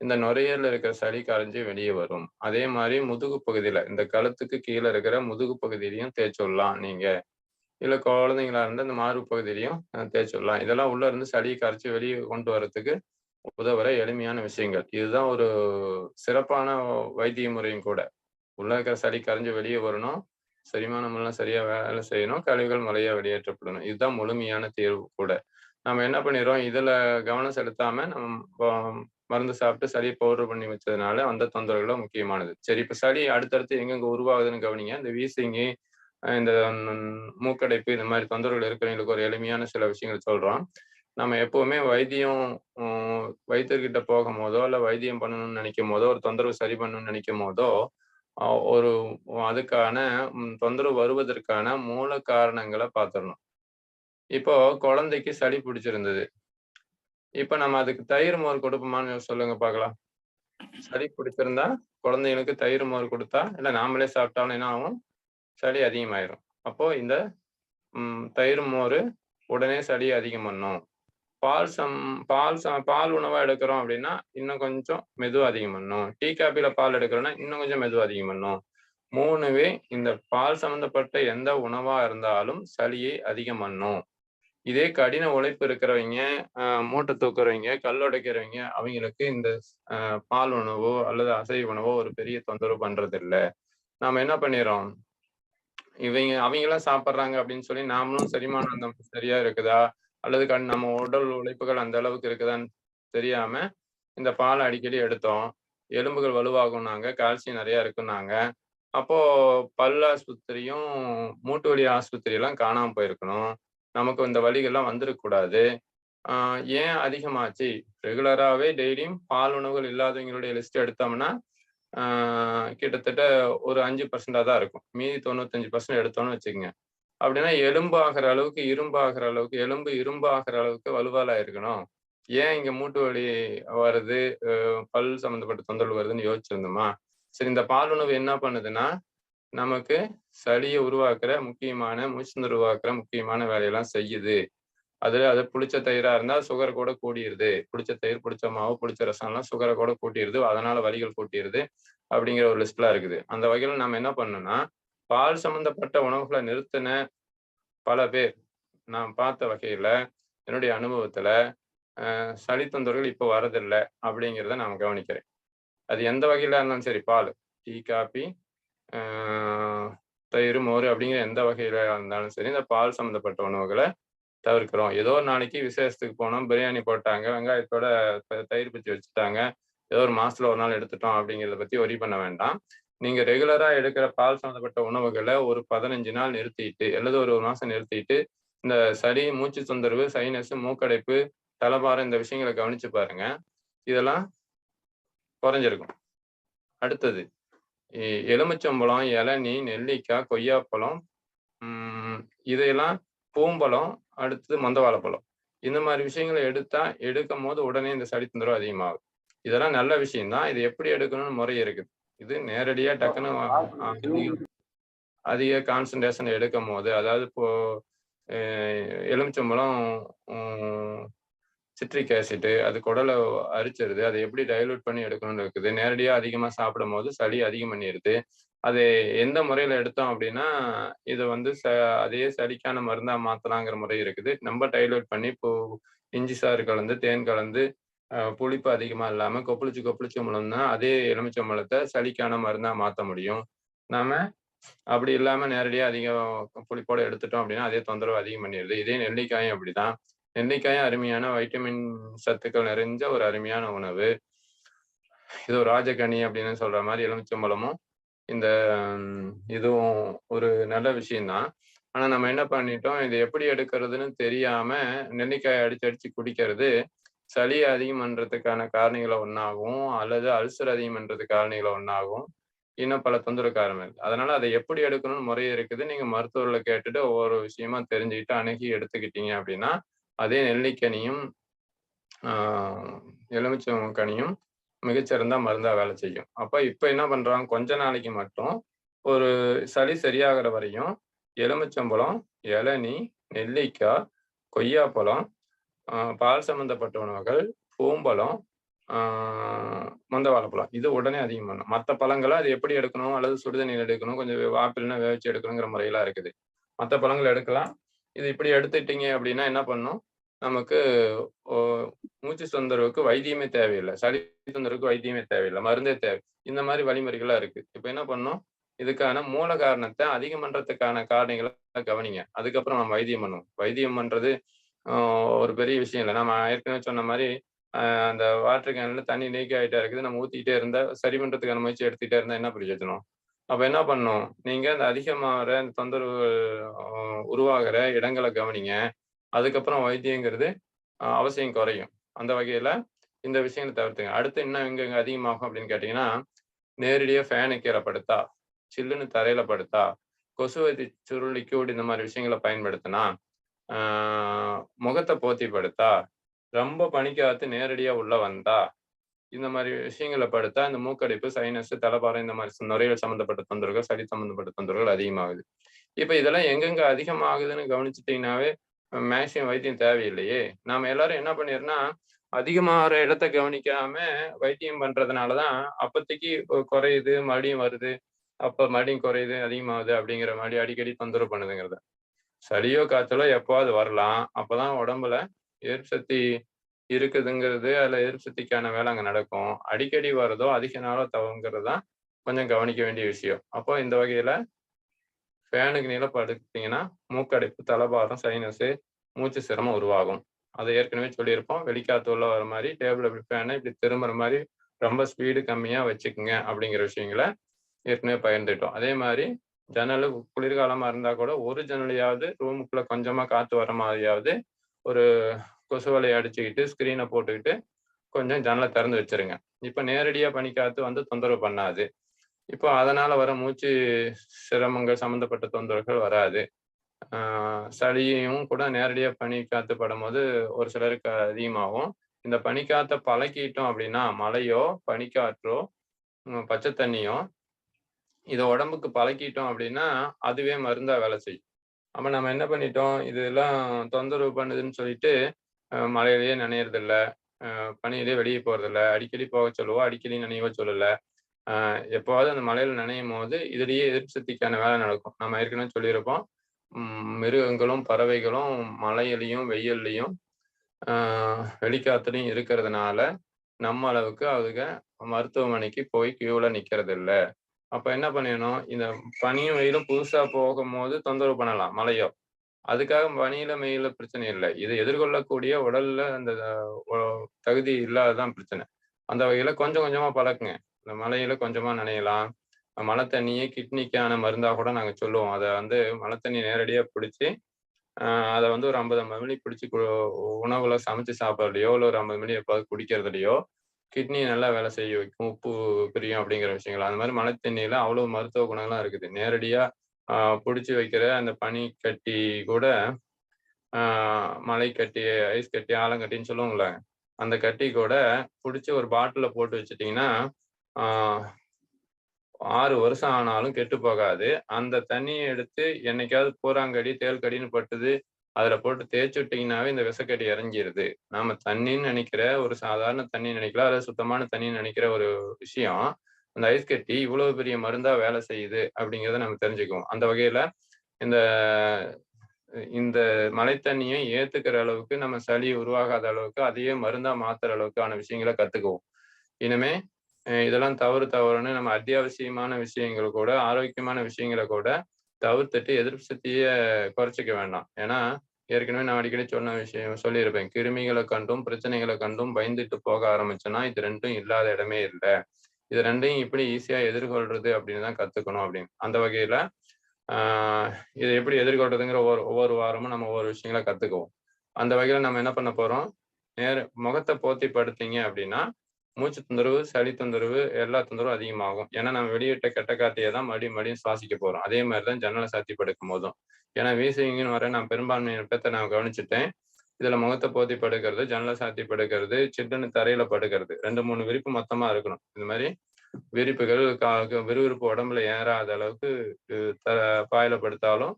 இந்த நுரையீரல இருக்கிற சளி கரைஞ்சி வெளியே வரும். அதே மாதிரி முதுகு பகுதியில இந்த கழுத்துக்கு கீழே இருக்கிற முதுகு பகுதியிலையும் தேய்ச்சி விடலாம் நீங்க. இல்ல குழந்தைங்களா இருந்தா இந்த மார்பு பகுதியிலையும் தேய்ச்சி விடலாம். இதெல்லாம் உள்ள இருந்து சளியை கரைச்சி வெளியே கொண்டு வர்றதுக்கு உதவுற எளிமையான விஷயங்கள். இதுதான் ஒரு சிறப்பான வைத்திய முறையும் கூட. உள்ள இருக்கிற சளி கரைஞ்சு வெளியே வரணும், செரிமானம் எல்லாம் சரியா வேலை செய்யணும், கழிவுகள் முறையா வெளியேற்றப்படணும். இதுதான் முழுமையான தீர்வு கூட. நம்ம என்ன பண்ணிடுறோம், இதுல கவனம் செலுத்தாம நம்ம மருந்து சாப்பிட்டு சளியை பவுடர் பண்ணி வச்சதுனால அந்த தொந்தரவுகளும் முக்கியமானது. சரி, இப்ப சளி அடுத்தடுத்து எங்கெங்க உருவாகுதுன்னு கவனிங்க. இந்த வீசிங்கி, இந்த மூக்கடைப்பு, இந்த மாதிரி தொந்தரவுகள் இருக்கிறவங்களுக்கு ஒரு எளிமையான சில விஷயங்கள் சொல்றோம். நம்ம எப்பவுமே வைத்தியர்கிட்ட போகும் போதோ இல்ல வைத்தியம் பண்ணணும்னு நினைக்கும் போதோ ஒரு தொந்தரவு சரி பண்ணணும்னு நினைக்கும் போதோ ஒரு அதுக்கான தொந்தரவு வருவதற்கான மூல காரணங்களை பார்த்துடணும். இப்போ குழந்தைக்கு சளி பிடிச்சிருந்தது, இப்ப நம்ம அதுக்கு தயிர் மோர் கொடுப்போமான்னு சொல்லுங்க பார்க்கலாம். சளி பிடிச்சிருந்தா குழந்தைங்களுக்கு தயிர் மோர் கொடுத்தா இல்ல நாமளே சாப்பிட்டாலும் என்ன ஆகும், சளி அதிகமாயிரும். அப்போ இந்த தயிர் மோர் உடனே சளி அதிகம் பண்ணும். பால் உணவா எடுக்கிறோம் அப்படின்னா இன்னும் கொஞ்சம் மெதுவா அதிகம் பண்ணும். டீ காப்பில பால் எடுக்கிறோம்னா இன்னும் கொஞ்சம் மெதுவா அதிகம் பண்ணும். 3வே இந்த பால் சம்பந்தப்பட்ட எந்த உணவா இருந்தாலும் சளியை அதிகம் பண்ணும். இதே கடின உழைப்பு இருக்கிறவங்க, மூட்டை தூக்குறவங்க, கல் உடைக்கிறவங்க, அவங்களுக்கு இந்த பால் உணவோ அல்லது அசைவ உணவோ ஒரு பெரிய தொந்தரவு பண்றது இல்லை. நாம என்ன பண்ணிடுறோம், அவங்கெல்லாம் சாப்பிட்றாங்க அப்படின்னு சொல்லி நாமளும் செரிமானம் சரியா இருக்குதா அல்லது நம்ம உடல் உழைப்புகள் அந்த அளவுக்கு இருக்குதான்னு தெரியாம இந்த பாலை அடிக்கடி எடுத்தோம், எலும்புகள் வலுவாகும்னாங்க, கால்சியம் நிறைய இருக்குன்னாங்க. அப்போ பல் ஆஸ்பத்திரியும் மூட்டு வலி ஆஸ்பத்திரி எல்லாம் காணாம போயிருக்கணும். நமக்கு இந்த வலிகள்லாம் வந்துடக்கூடாது. ஏன் அதிகமாச்சு? ரெகுலராகவே டெய்லியும் பால் உணவுகள் இல்லாதவங்களுடைய லிஸ்ட் எடுத்தோம்னா கிட்டத்தட்ட ஒரு 5% தான் இருக்கும். மீதி 95% எடுத்தோம்னு வச்சுக்கோங்க. அப்படின்னா எலும்பு ஆகிற அளவுக்கு இரும்பாகிற அளவுக்கு எலும்பு இரும்பாகிற அளவுக்கு வலுவாலா இருக்கணும். ஏன் இங்க மூட்டு வலி வருது, பல் சம்பந்தப்பட்ட தொந்தரவு வருதுன்னு யோசிச்சிருந்தோமா? சரி, இந்த பால் உணவு என்ன பண்ணுதுன்னா நமக்கு சளியை உருவாக்குற முக்கியமான மூச்சு உருவாக்குற முக்கியமான வேலையெல்லாம் செய்யுது. அது புளிச்ச தயிரா இருந்தா சுகர் கூட கூடிருது. புளிச்ச தயிர், புளிச்ச மாவு, புளிச்ச ரசம் எல்லாம் சுகரை கூட கூட்டிடுது, அதனால வலிகள் கூட்டிடுது அப்படிங்கிற ஒரு லிஸ்ட்லாம் இருக்குது. அந்த வகையில நம்ம என்ன பண்ணணும்னா பால் சம்பந்தப்பட்ட உணவுகளை நிறுத்தின பல பேர் நான் பார்த்த வகையில என்னுடைய அனுபவத்துல சளி தொந்தரவுகள் இப்போ வரதில்லை அப்படிங்கிறத நான் கவனிக்கிறேன். அது எந்த வகையில இருந்தாலும் சரி, பால், டீ, காபி, தயிர், மோர் அப்படிங்கிற எந்த வகையில இருந்தாலும் சரி, இந்த பால் சம்பந்தப்பட்ட உணவுகளை தவிர்க்கிறோம். ஏதோ ஒரு நாளைக்கு விசேஷத்துக்கு போனோம், பிரியாணி போட்டாங்க, வெங்காயத்தோட தயிர் பச்சி வச்சுட்டாங்க, ஏதோ ஒரு மாசத்துல ஒரு நாள் எடுத்துட்டோம் அப்படிங்கிறத பத்தி ஒரி பண்ண வேண்டாம். நீங்க ரெகுலரா எடுக்கிற பால் சம்பந்தப்பட்ட உணவுகளை ஒரு 15 நாள் நிறுத்திட்டு அல்லது ஒரு மாசம் நிறுத்திட்டு இந்த சளி, மூச்சு தொந்தரவு, சைனஸ், மூக்கடைப்பு, தலைபாரம் இந்த விஷயங்களை கவனிச்சு பாருங்க. இதெல்லாம் குறைஞ்சிருக்கும். அடுத்தது எலுமிச்சம்பழம், இளநீ, நெல்லிக்காய், கொய்யாப்பழம், இதையெல்லாம் பூம்பழம், அடுத்தது மொந்த வாழைப்பழம், இந்த மாதிரி விஷயங்களை எடுக்கும் போது உடனே இந்த சளி தொந்தரவு அதிகமாகும். இதெல்லாம் நல்ல விஷயம்தான். இது எப்படி எடுக்கணும்னு முறை இருக்குது. இது நேரடியா டக்குன்னு அதிக கான்சன்ட்ரேஷன் எடுக்கும் போது, அதாவது இப்போ எலுமிச்சம்பழம் சிட்ரிக் ஆசிட் அது குடலை அரிச்சிருது, அதை எப்படி டைலூட் பண்ணி எடுக்கணும்னு இருக்குது. நேரடியா அதிகமா சாப்பிடும் போது சளி அதிகம் பண்ணிடுது. அது எந்த முறையில எடுத்தோம் அப்படின்னா இதை வந்து அதே சளிக்கான மருந்தா மாத்தலாங்கிற முறை இருக்குது. நம்ம டைலூட் பண்ணி இப்போ இஞ்சி சாறு கலந்து, தேன் கலந்து, புளிப்பு அதிகமா இல்லாம கொப்பளிச்சு முழும்னா அதே எலுமிச்சம்பழத்தை சளிக்கான மருந்தா மாற்ற முடியும். நாம அப்படி இல்லாம நேரடியா அதிகம் புளிப்போட எடுத்துட்டோம் அப்படின்னா அதே தொந்தரவு அதிகம் பண்ணிடுது. இதே நெல்லிக்காயும் அப்படிதான். நெல்லிக்காயும் அருமையான வைட்டமின் சத்துக்கள் நிறைஞ்ச ஒரு அருமையான உணவு. இது ஒரு ராஜகனி அப்படின்னு சொல்ற மாதிரி எலுமிச்சம்பழமும் இந்த இதுவும் ஒரு நல்ல விஷயம்தான். ஆனா நம்ம என்ன பண்ணிட்டோம், இது எப்படி எடுக்கிறதுன்னு தெரியாம நெல்லிக்காயை அடிச்சு குடிக்கிறது சளி அதிகம் பண்றதுக்கான காரணிகளை ஒன்றாகும், அல்லது அல்சர் அதிகம் பண்றதுக்கு காரணிகளை ஒன்றாகும், இன்னும் பல தொந்தரவு காரணம் இருக்கு. அதனால அதை எப்படி எடுக்கணும்னு முறை இருக்குது. நீங்க மருத்துவர்களை கேட்டுட்டு ஒவ்வொரு விஷயமா தெரிஞ்சுக்கிட்டு அணுகி எடுத்துக்கிட்டீங்க அப்படின்னா, அதே நெல்லிக்கனியும் எலுமிச்சங்கனியும் மிகச்சிறந்த மருந்தா வேலை செய்யும். அப்ப இப்ப என்ன பண்றாங்க, கொஞ்ச நாளைக்கு மட்டும் ஒரு சளி சரியாகிற வரையும் எலுமிச்சம்பழம், இளநீ, நெல்லிக்காய், கொய்யாப்பழம், பால் சம்பந்தப்பட்ட உணவுகள், பூம்பழம், மொந்த வாழைப்பழம் இது உடனே அதிகம் பண்ணும். மற்ற பழங்களை அது எப்படி எடுக்கணும், அல்லது சுடுதண்ணீர் எடுக்கணும், கொஞ்சம் ஆப்பிள்னா வேவிச்சு எடுக்கணுங்கிற முறையெல்லாம் இருக்குது. மற்ற பழங்கள் எடுக்கலாம். இது இப்படி எடுத்துட்டீங்க அப்படின்னா என்ன பண்ணும், நமக்கு மூச்சு தொந்தரவுக்கு வைத்தியமே தேவையில்லை, சளி தொந்தரவுக்கு வைத்தியமே தேவையில்லை, மருந்தே தேவை. இந்த மாதிரி வழிமுறைகள்லாம் இருக்கு. இப்ப என்ன பண்ணும், இதுக்கான மூல காரணத்தை அதிகம் பண்றதுக்கான காரணிகளை கவனிங்க. அதுக்கப்புறம் நம்ம வைத்தியம் பண்ணுவோம். வைத்தியம் பண்றது ஒரு பெரிய விஷயம் இல்லை. நம்ம ஏற்கனவே சொன்ன மாதிரி அந்த வாட்டர் கேன்ல தண்ணி லீக் ஆகிட்டே இருக்குது, நம்ம ஊத்திக்கிட்டே இருந்தா சரி பண்றதுக்கான முயற்சி எடுத்துக்கிட்டே இருந்தா என்ன பிரயோஜனம்? அப்ப என்ன பண்ணும், நீங்க அந்த அதிகமாகிற இந்த தொந்தரவு உருவாகிற இடங்களை கவனிங்க. அதுக்கப்புறம் வைத்தியங்கிறது அவசியம் குறையும். அந்த வகையில இந்த விஷயங்களை தவிர்த்துங்க. அடுத்து இன்னும் எங்க அதிகமாகும் அப்படின்னு கேட்டீங்கன்னா, நேரடியா ஃபேனு கீழே படுத்தா, சில்லுன்னு தரையில படுத்தா, கொசுவத்தி சுருள் லிக்யூட் இந்த மாதிரி விஷயங்களை பயன்படுத்தினா, முகத்தை போத்தி படுத்தா, ரொம்ப பனிக்காத்து நேரடியா உள்ள வந்தா, இந்த மாதிரி விஷயங்களை படுத்தா இந்த மூக்கடைப்பு, சைனஸ், தலைபாரம் இந்த மாதிரி நுரையீரல் சம்பந்தப்பட்ட தொந்தரவுகள், சளி சம்பந்தப்பட்ட தொந்தரவுகள் அதிகமாகுது. இப்ப இதெல்லாம் எங்கெங்க அதிகமாகுதுன்னு கவனிச்சுட்டீங்கன்னாவே மேக்சிமம் வைத்தியம் தேவையில்லையே. நாம எல்லாரும் என்ன பண்ணிடுறோம்னா, அதிகமாகிற இடத்த கவனிக்காம வைத்தியம் பண்றதுனாலதான் அப்போதைக்கு குறையுது, மறுபடியும் வருது, அப்ப மறுபடியும் குறையுது, அதிகமாகுது அப்படிங்கிற மாதிரி அடிக்கடி தொந்தரவு பண்ணுதுங்கிறது. சளியோ காய்ச்சலோ எப்போவாது வரலாம். அப்பதான் உடம்புல எதிர்ப்பு சக்தி இருக்குதுங்கிறது, அதுல எதிர்ப்பு சக்திக்கான வேலை அங்க நடக்கும். அடிக்கடி வருதோ அதிக நாளோ தவங்கிறது தான் கொஞ்சம் கவனிக்க வேண்டிய விஷயம். அப்போ இந்த வகையில ஃபேனுக்கு நீள படுத்தீங்கன்னா மூக்கடைப்பு, தலைபாரம், சைனஸு, மூச்சு சிரமம் உருவாகும். அதை ஏற்கனவே சொல்லியிருப்போம். வெளிக்காத்து உள்ள வர மாதிரி டேபிள் அப்படி ஃபேனை இப்படி திரும்புற மாதிரி ரொம்ப ஸ்பீடு கம்மியா வச்சுக்குங்க அப்படிங்கிற விஷயங்களை ஏற்கனவே பகிர்ந்துட்டோம். அதே மாதிரி ஜன்னல் குளிர்காலமா இருந்தா கூட ஒரு ஜன்னலையாவது ரூமுக்குள்ள கொஞ்சமா காத்து வர மாதிரியாவது ஒரு கொசுவலை அடிச்சுக்கிட்டு ஸ்கிரீனை போட்டுக்கிட்டு கொஞ்சம் ஜன்னலை திறந்து வச்சிருங்க. இப்ப நேரடியா பனிக்காத்து வந்து தொந்தரவு பண்ணாது. இப்போ அதனால வர மூச்சு சிரமங்கள் சம்பந்தப்பட்ட தொந்தரவுகள் வராது. சளியும் கூட நேரடியா பனிக்காத்து படும்போது ஒரு சிலருக்கு அதிகமாகும். இந்த பனிக்காத்தை பழக்கிட்டோம் அப்படின்னா, மழையோ பனிக்காற்றோ பச்சை தண்ணியோ இதை உடம்புக்கு பழக்கிட்டோம் அப்படின்னா அதுவே மருந்தா வேலை செய்யும். அப்ப நம்ம என்ன பண்ணிட்டோம், இதெல்லாம் தொந்தரவு பண்ணுதுன்னு சொல்லிட்டு மழையிலேயே நனையறது இல்லை, பனியிலேயே வெளியே போறது இல்லை, அடிக்கடி போக சொல்லுவோம், அடிக்கடி நனையவோ சொல்லலை. எப்போவாவது அந்த மழையில நனையும் போது இதுலேயே எதிர்ப்பு சக்திக்கான வேலை நடக்கும். நம்ம ஏற்கனவே சொல்லியிருப்போம், மிருகங்களும் பறவைகளும் மழையிலையும் வெயில்லையும் வெளிக்காத்துலையும் இருக்கிறதுனால நம்ம அளவுக்கு அதுக மருத்துவமனைக்கு போய் கியூவில் நிற்கிறது இல்லை. அப்ப என்ன பண்ணிடணும், இந்த பனியும் வெயிலும் புதுசா போகும்போது தொந்தரவு பண்ணலாம் மழையோ, அதுக்காக பனியில வெயில பிரச்சனை இல்லை. இது எதிர்கொள்ளக்கூடிய உடல்ல அந்த தகுதி இல்லாததான் பிரச்சனை. அந்த வகையில கொஞ்சம் கொஞ்சமா பழக்குங்க. இந்த மழையில கொஞ்சமா நனையலாம். மழை தண்ணியே கிட்னிக்கான மருந்தா கூட நாங்க சொல்லுவோம். அதை வந்து மழை தண்ணி நேரடியா பிடிச்சி அதை வந்து ஒரு 50 மில்லி பிடிச்சி உணவுல சமைச்சு சாப்பிட்றதுலையோ இல்லை ஒரு 50 மில்லி எப்பாவது குடிக்கிறதுலையோ கிட்னி நல்லா வேலை செய்ய வைக்கும், உப்பு பிரியும் அப்படிங்கிற விஷயங்கள். அந்த மாதிரி மழை தண்ணியில அவ்வளவு மருத்துவ குணங்கள்லாம் இருக்குது. நேரடியா பிடிச்சி வைக்கிற அந்த பனி கட்டி கூட மலை கட்டி, ஐஸ் கட்டி, ஆலங்கட்டின்னு சொல்லுவாங்களே, அந்த கட்டி கூட பிடிச்சி ஒரு பாட்டில போட்டு வச்சுட்டீங்கன்னா 6 வருஷம் ஆனாலும் கெட்டு போகாது. அந்த தண்ணியை எடுத்து என்னைக்காவது பூராங்கடி, தேல்கடின்னு பட்டுது, அதுல போட்டு தேய்ச்சி விட்டீங்கன்னாவே இந்த விஷக்கடி இறங்கிருது. நாம தண்ணின்னு நினைக்கிற ஒரு சாதாரண தண்ணி நினைக்கலாம், அதாவது சுத்தமான தண்ணின்னு நினைக்கிற ஒரு விஷயம் அந்த ஐஸ் கட்டி இவ்வளவு பெரிய மருந்தா வேலை செய்யுது அப்படிங்கிறத நம்ம தெரிஞ்சுக்குவோம். அந்த வகையில இந்த இந்த மழை தண்ணியை ஏத்துக்கிற அளவுக்கு நம்ம சளி உருவாகாத அளவுக்கு அதையே மருந்தா மாத்துற அளவுக்கான விஷயங்களை கத்துக்குவோம். இனிமே இதெல்லாம் தவறுன்னு நம்ம அத்தியாவசியமான விஷயங்கள் கூட, ஆரோக்கியமான விஷயங்களை கூட தவிர்த்துட்டு எதிர்ப்பு சக்தியை குறைச்சிக்க வேண்டாம். ஏன்னா ஏற்கனவே நான் அடிக்கடி சொன்ன விஷயம் சொல்லியிருப்பேன், கிருமிகளை கண்டும் பிரச்சனைகளை கண்டும் பயந்துட்டு போக ஆரம்பிச்சோன்னா இது ரெண்டும் இல்லாத இடமே இல்லை. இது ரெண்டையும் இப்படி ஈஸியா எதிர்கொள்றது அப்படின்னு தான் கத்துக்கணும் அப்படின்னு. அந்த வகையில இதை எப்படி எதிர்கொள்றதுங்கிற ஒவ்வொரு வாரமும் நம்ம ஒவ்வொரு விஷயங்களை கத்துக்குவோம். அந்த வகையில நம்ம என்ன பண்ண போறோம், முகத்தை போத்தி படுத்தீங்க அப்படின்னா மூச்சு தொந்தரவு, சளி தொந்தரவு, எல்லா தொந்தரவும் அதிகமாகும். ஏன்னா நம்ம வெளியிட்ட கெட்ட காத்தையே தான் மறுபடியும் சுவாசிக்க போறோம். அதே மாதிரிதான் ஜன்னலை சாத்தி படுக்கும் போதும். ஏன்னா வீசிங்கன்னு வர நான் பெரும்பான்மையான பேர்த்த நான் கவனிச்சுட்டேன். இதுல முகத்தை போத்தி படுக்கிறது, ஜன்னலை சாத்தி படுக்கிறது, சில்லுன்னு தரையில படுக்கிறது, 2-3 விரிப்பு மொத்தமா இருக்கணும். இந்த மாதிரி விரிப்புகள் விறுவிறுப்பு உடம்புல ஏறாத அளவுக்கு பாயில படுத்தாலும்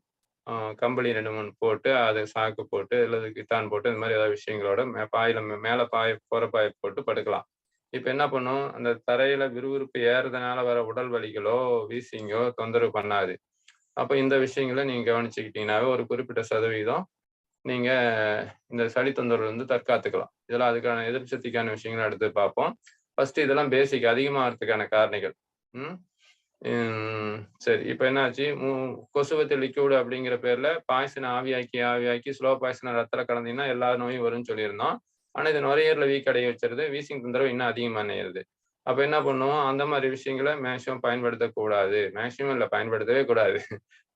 கம்பளி 2-3 போட்டு அதை சாக்கு போட்டு அல்லது கிட்டான் போட்டு இந்த மாதிரி ஏதாவது விஷயங்களோட பாயில மேல போற பாய போட்டு படுக்கலாம். இப்ப என்ன பண்ணும், அந்த தரையில விறுவிறுப்பு ஏறதுனால வர உடல் வலிகளோ வீசிங்கோ தொந்தரவு பண்ணாது. அப்ப இந்த விஷயங்களை நீங்க கவனிச்சுக்கிட்டீங்கன்னாவே ஒரு குறிப்பிட்ட சதவீதம் நீங்க இந்த சளி தொந்தரவுல இருந்து தற்காத்துக்கலாம். இதெல்லாம் அதுக்கான எதிர்ப்பு சக்திக்கான விஷயங்களை எடுத்து பார்ப்போம். ஃபர்ஸ்ட் இதெல்லாம் பேசிக் அதிகமாகிறதுக்கான காரணிகள். சரி, இப்ப என்னாச்சு, கொசுவத்தி லிக்யூடு அப்படிங்கிற பேர்ல பாய்சனை ஆவியாக்கி ஸ்லோ பாய்சனை ரத்தத்துல கலந்தீங்கன்னா எல்லா நோயும் வரும்னு சொல்லியிருந்தோம். ஆனா இது நுரையீரல வீக் அடைய வச்சிருது, வீசிங் தொந்தரவு இன்னும் அதிகமா நேருது. அப்ப என்ன பண்ணுவோம், அந்த மாதிரி விஷயங்களை மேக்சிமம் பயன்படுத்தக்கூடாது. மேக்சிமம் இல்லை, பயன்படுத்தவே கூடாது.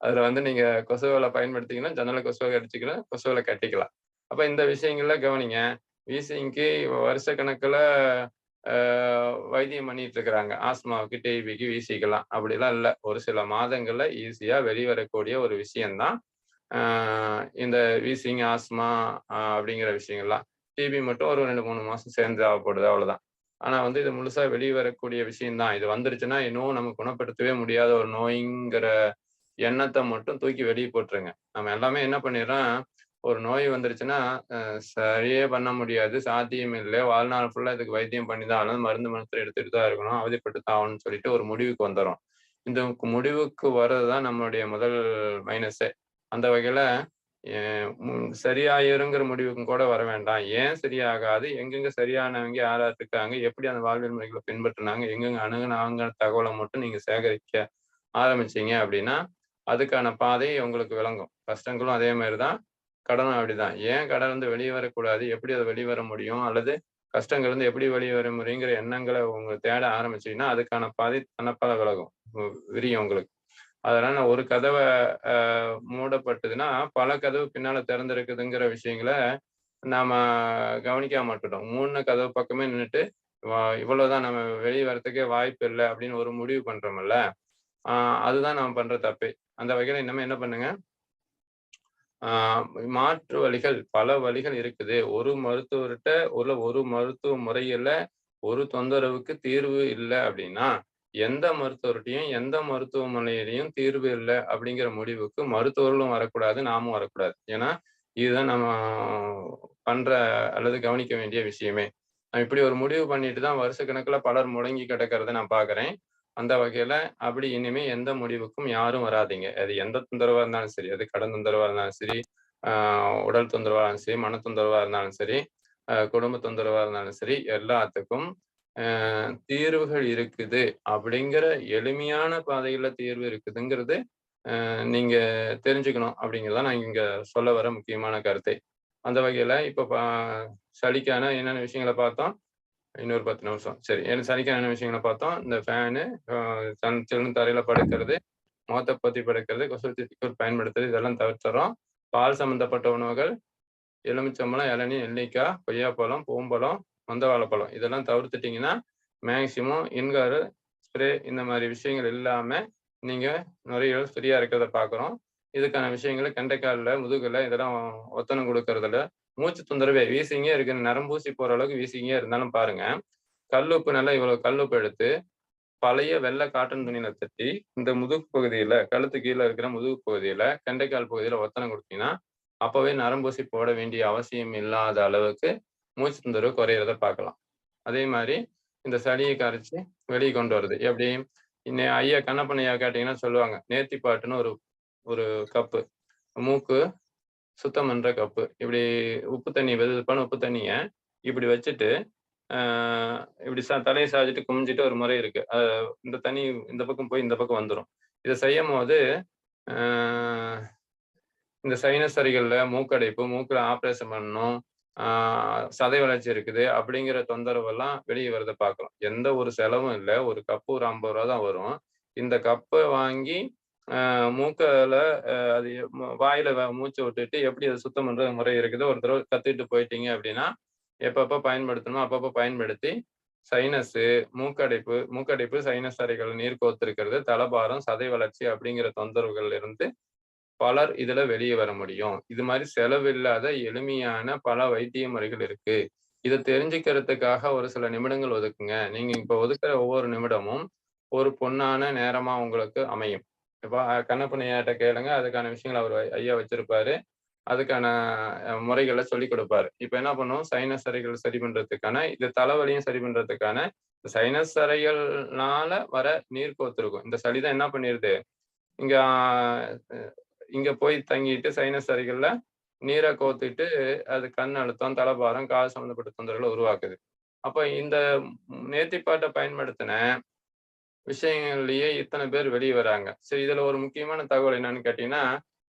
அதுல நீங்க கொசுவலை பயன்படுத்திங்கன்னா ஜன்னலை கொசுவை அடிச்சுக்கலாம், கொசுவலை கட்டிக்கலாம். அப்ப இந்த விஷயங்கள்ல கவனிங்க. வீசிங்க்கு வருஷ கணக்குல வைத்தியம் பண்ணிட்டு இருக்கிறாங்க. ஆஸ்மாவுக்கு, டிபிக்கு, வீசிக்கலாம். அப்படிலாம் இல்லை. ஒரு சில மாதங்கள்ல ஈஸியா வெளிவரக்கூடிய ஒரு விஷயம்தான் இந்த வீசிங், ஆஸ்மா அப்படிங்கிற விஷயங்கள்லாம். டிபி மட்டும் ஒரு 2-3 மாசம் சேர்ந்து தேவைப்படுது, அவ்வளவுதான். ஆனா இது முழுசா வெளியே வரக்கூடிய விஷயம்தான். இது வந்துருச்சுன்னா இன்னும் நம்ம குணப்படுத்தவே முடியாத ஒரு நோய்ங்கிற எண்ணத்தை மட்டும் தூக்கி வெளியே போட்டுருங்க. நம்ம எல்லாமே என்ன பண்ணிடுறோம், ஒரு நோய் வந்துருச்சுன்னா சரியே பண்ண முடியாது, சாத்தியம் இல்லை, வாழ்நாள் ஃபுல்லா இதுக்கு வைத்தியம் பண்ணி தான் ஆகணும், மருந்து எடுத்துட்டு தான் இருக்கணும், அவதிப்பட்டு தான் ஆகணும்னு சொல்லிட்டு ஒரு முடிவுக்கு வந்துடும். இந்த முடிவுக்கு வர்றதுதான் நம்மளுடைய முதல் மைனஸே. அந்த வகையில சரியாயிருங்கிற முடிவுக்கும் கூட வர வேண்டாம். ஏன் சரியாகாது, எங்கெங்க சரியானவங்க யாரா இருக்காங்க, எப்படி அந்த வாழ்வியல் முறைகளை பின்பற்றினாங்க, எங்கெங்க அணுகுனாங்கிற தகவலை மட்டும் நீங்க சேகரிக்க ஆரம்பிச்சீங்க அப்படின்னா அதுக்கான பாதை உங்களுக்கு விளங்கும். கஷ்டங்களும் அதே மாதிரிதான், கடனும் அப்படிதான். ஏன் கடன் வெளியே வரக்கூடாது, எப்படி அதை வெளிவர முடியும், அல்லது கஷ்டங்கள் எப்படி வெளியே வர முடியுங்கிற எண்ணங்களை உங்க தேட ஆரம்பிச்சீங்கன்னா அதுக்கான பாதை தன்னப்பல விலகும், விரியும் உங்களுக்கு. அதனால ஒரு கதவை மூடப்பட்டதுன்னா பல கதவு பின்னால திறந்திருக்குதுங்கிற விஷயங்களை நாம கவனிக்க மாட்டோம். 3 கதவு பக்கமே நின்றுட்டு இவ்வளவுதான், நம்ம வெளியே வரத்துக்கே வாய்ப்பு இல்லை அப்படின்னு ஒரு முடிவு பண்றோம்ல, அதுதான் நம்ம பண்ற தப்பு. அந்த வகையில இன்னமே என்ன பண்ணுங்க, மாற்று வழிகள், பல வழிகள் இருக்குது. ஒரு மருத்துவர்கிட்ட ஒரு மருத்துவ முறையில ஒரு தொந்தரவுக்கு தீர்வு இல்லை அப்படின்னா எந்த மருத்துவர்கிட்டையும் எந்த மருத்துவமனையிலையும் தீர்வு இல்லை அப்படிங்கிற முடிவுக்கு மருத்துவர்களும் வரக்கூடாது, நாமும் வரக்கூடாது. ஏன்னா இதுதான் நம்ம பண்ற அல்லது கவனிக்க வேண்டிய விஷயமே. நான் இப்படி ஒரு முடிவு பண்ணிட்டு தான் வருஷக்கணக்குல பலர் முடங்கி கிடக்கிறத நான் பாக்குறேன். அந்த வகையில அப்படி இனிமே எந்த முடிவுக்கும் யாரும் வராதீங்க. அது எந்த தொந்தரவா இருந்தாலும் சரி, அது கடன் தொந்தரவா இருந்தாலும் சரி, உடல் தொந்தரவா இருந்தாலும் சரி, மன தொந்தரவா இருந்தாலும் சரி, குடும்ப தொந்தரவா இருந்தாலும் சரி, எல்லாத்துக்கும் தீர்வுகள் இருக்குது அப்படிங்கிற எளிமையான பாதையில தீர்வு இருக்குதுங்கிறது நீங்க தெரிஞ்சுக்கணும் அப்படிங்கிறத நான் இங்க சொல்ல வர முக்கியமான கருத்தை. அந்த வகையில இப்ப சளிக்கான என்னென்ன விஷயங்களை பார்த்தோம், இன்னொரு 10 நிமிஷம். சரி, சளிக்கான என்ன விஷயங்களை பார்த்தோம். இந்த ஃபேனு, தரையில படுக்கிறது, முகத்தை பத்தி படுக்கிறது, கொசுவத்தி பயன்படுத்துறது, இதெல்லாம் தவிர்த்துறோம். பால் சம்பந்தப்பட்ட உணவுகள், எலுமிச்சம்பழம், இளநீ, நெல்லிக்காய், கொய்யாப்பழம், பூம்பழம், மொந்த வாழைப்பழம், இதெல்லாம் தவிர்த்துட்டீங்கன்னா மேக்சிமம் இன்காரு ஸ்ப்ரே இந்த மாதிரி விஷயங்கள் இல்லாம நீங்க நுரையீரல் ஃப்ரீயா இருக்கிறத பாக்குறோம். இதுக்கான விஷயங்களை கெண்டைக்காலில், முதுகுல இதெல்லாம் ஒத்தனம் கொடுக்கறதுல மூச்சு தொந்தரவே வீசிங்கே இருக்கு, நரம்பூசி போற அளவுக்கு வீசிங்கே இருந்தாலும் பாருங்க, கல்லுப்பு நல்லா இவ்வளவு கல்லுப்பு எடுத்து பழைய வெள்ளை காட்டன் துணியில தட்டி இந்த முதுகு பகுதியில, கழுத்து கீழே இருக்கிற முதுகு பகுதியில, கெண்டைக்கால் பகுதியில ஒத்தனம் கொடுத்தீங்கன்னா அப்பவே நரம்பூசி போட வேண்டிய அவசியம் இல்லாத அளவுக்கு மூச்சு தொந்தரவு குறையிறத பார்க்கலாம். அதே மாதிரி இந்த சளியை கரைச்சி வெளியே கொண்டு வருது எப்படி, ஐயா கண்ணப்பண்ணையா கேட்டீங்கன்னா சொல்லுவாங்க, நேர்த்திப்பாட்டுன்னு ஒரு கப்பு, மூக்கு சுத்தம் பண்ற கப்பு, இப்படி உப்பு தண்ணி, வெதுப்பான உப்பு தண்ணிய இப்படி வச்சுட்டு இப்படி தலையை சாய்ச்சிட்டு குமிஞ்சிட்டு ஒரு முறை இருக்கு. இந்த தண்ணி இந்த பக்கம் போய் இந்த பக்கம் வந்துடும். இதை செய்யும் போது இந்த சைனஸ் சரிகள்ல மூக்கடைப்பு, மூக்குல ஆப்ரேஷன் பண்ணணும், சதை வளர்ச்சி இருக்குது அப்படிங்கிற தொந்தரவெல்லாம் வெளியே வரதை பார்க்கலாம். எந்த ஒரு செலவும் இல்லை. ஒரு கப்பு ஒரு 50 ரூபா தான் வரும். இந்த கப்பை வாங்கி மூக்கல அது வாயில மூச்சை விட்டுட்டு எப்படி அதை சுத்தம் பண்ற முறை இருக்குது ஒரு தடவை கத்துக்கிட்டு போயிட்டீங்க அப்படின்னா எப்பப்போ பயன்படுத்தணுமோ அப்பப்போ பயன்படுத்தி சைனஸ், மூக்கடைப்பு, சைனஸ் அறைகள் நீர் கோத்திருக்கிறது, தலபாரம், சதை வளர்ச்சி அப்படிங்கிற தொந்தரவுகள்ல இருந்து பலர் இதுல வெளியே வர முடியும். இது மாதிரி செலவில்லாத எளிமையான பல வைத்திய முறைகள் இருக்கு. இதை தெரிஞ்சுக்கிறதுக்காக ஒரு சில நிமிடங்கள் ஒதுக்குங்க. நீங்க இப்ப ஒதுக்குற ஒவ்வொரு நிமிடமும் ஒரு பொன்னான நேரமா உங்களுக்கு அமையும். இப்ப கண்ணப்பனையாட்ட கேளுங்க, அதுக்கான விஷயங்கள் அவர் ஐயா வச்சிருப்பாரு. அதுக்கான முறைகளை சொல்லி கொடுப்பாரு. இப்ப என்ன பண்ணுவோம், சைனஸ் அறைகள் சரி பண்றதுக்கான, இது தலைவலியும் சரி பண்றதுக்கான சைனஸ் அறைகள்னால வர நீர் கோத்திருக்கும். இந்த சளிதான் என்ன பண்ணிருது, இங்க இங்க போய் தங்கிட்டு சைனஸ் அறைகள்ல நீரை கோத்துட்டு அது கண் அழுத்தம், தலபாரம், காது சம்பந்தப்பட்ட தொந்தரவுகளை உருவாக்குது. அப்ப இந்த நேர்த்திப்பாட்டை பயன்படுத்தின விஷயங்கள்லயே இத்தனை பேர் வெளியே வராங்க. சரி, இதுல ஒரு முக்கியமான தகவல் என்னன்னு கேட்டீங்கன்னா,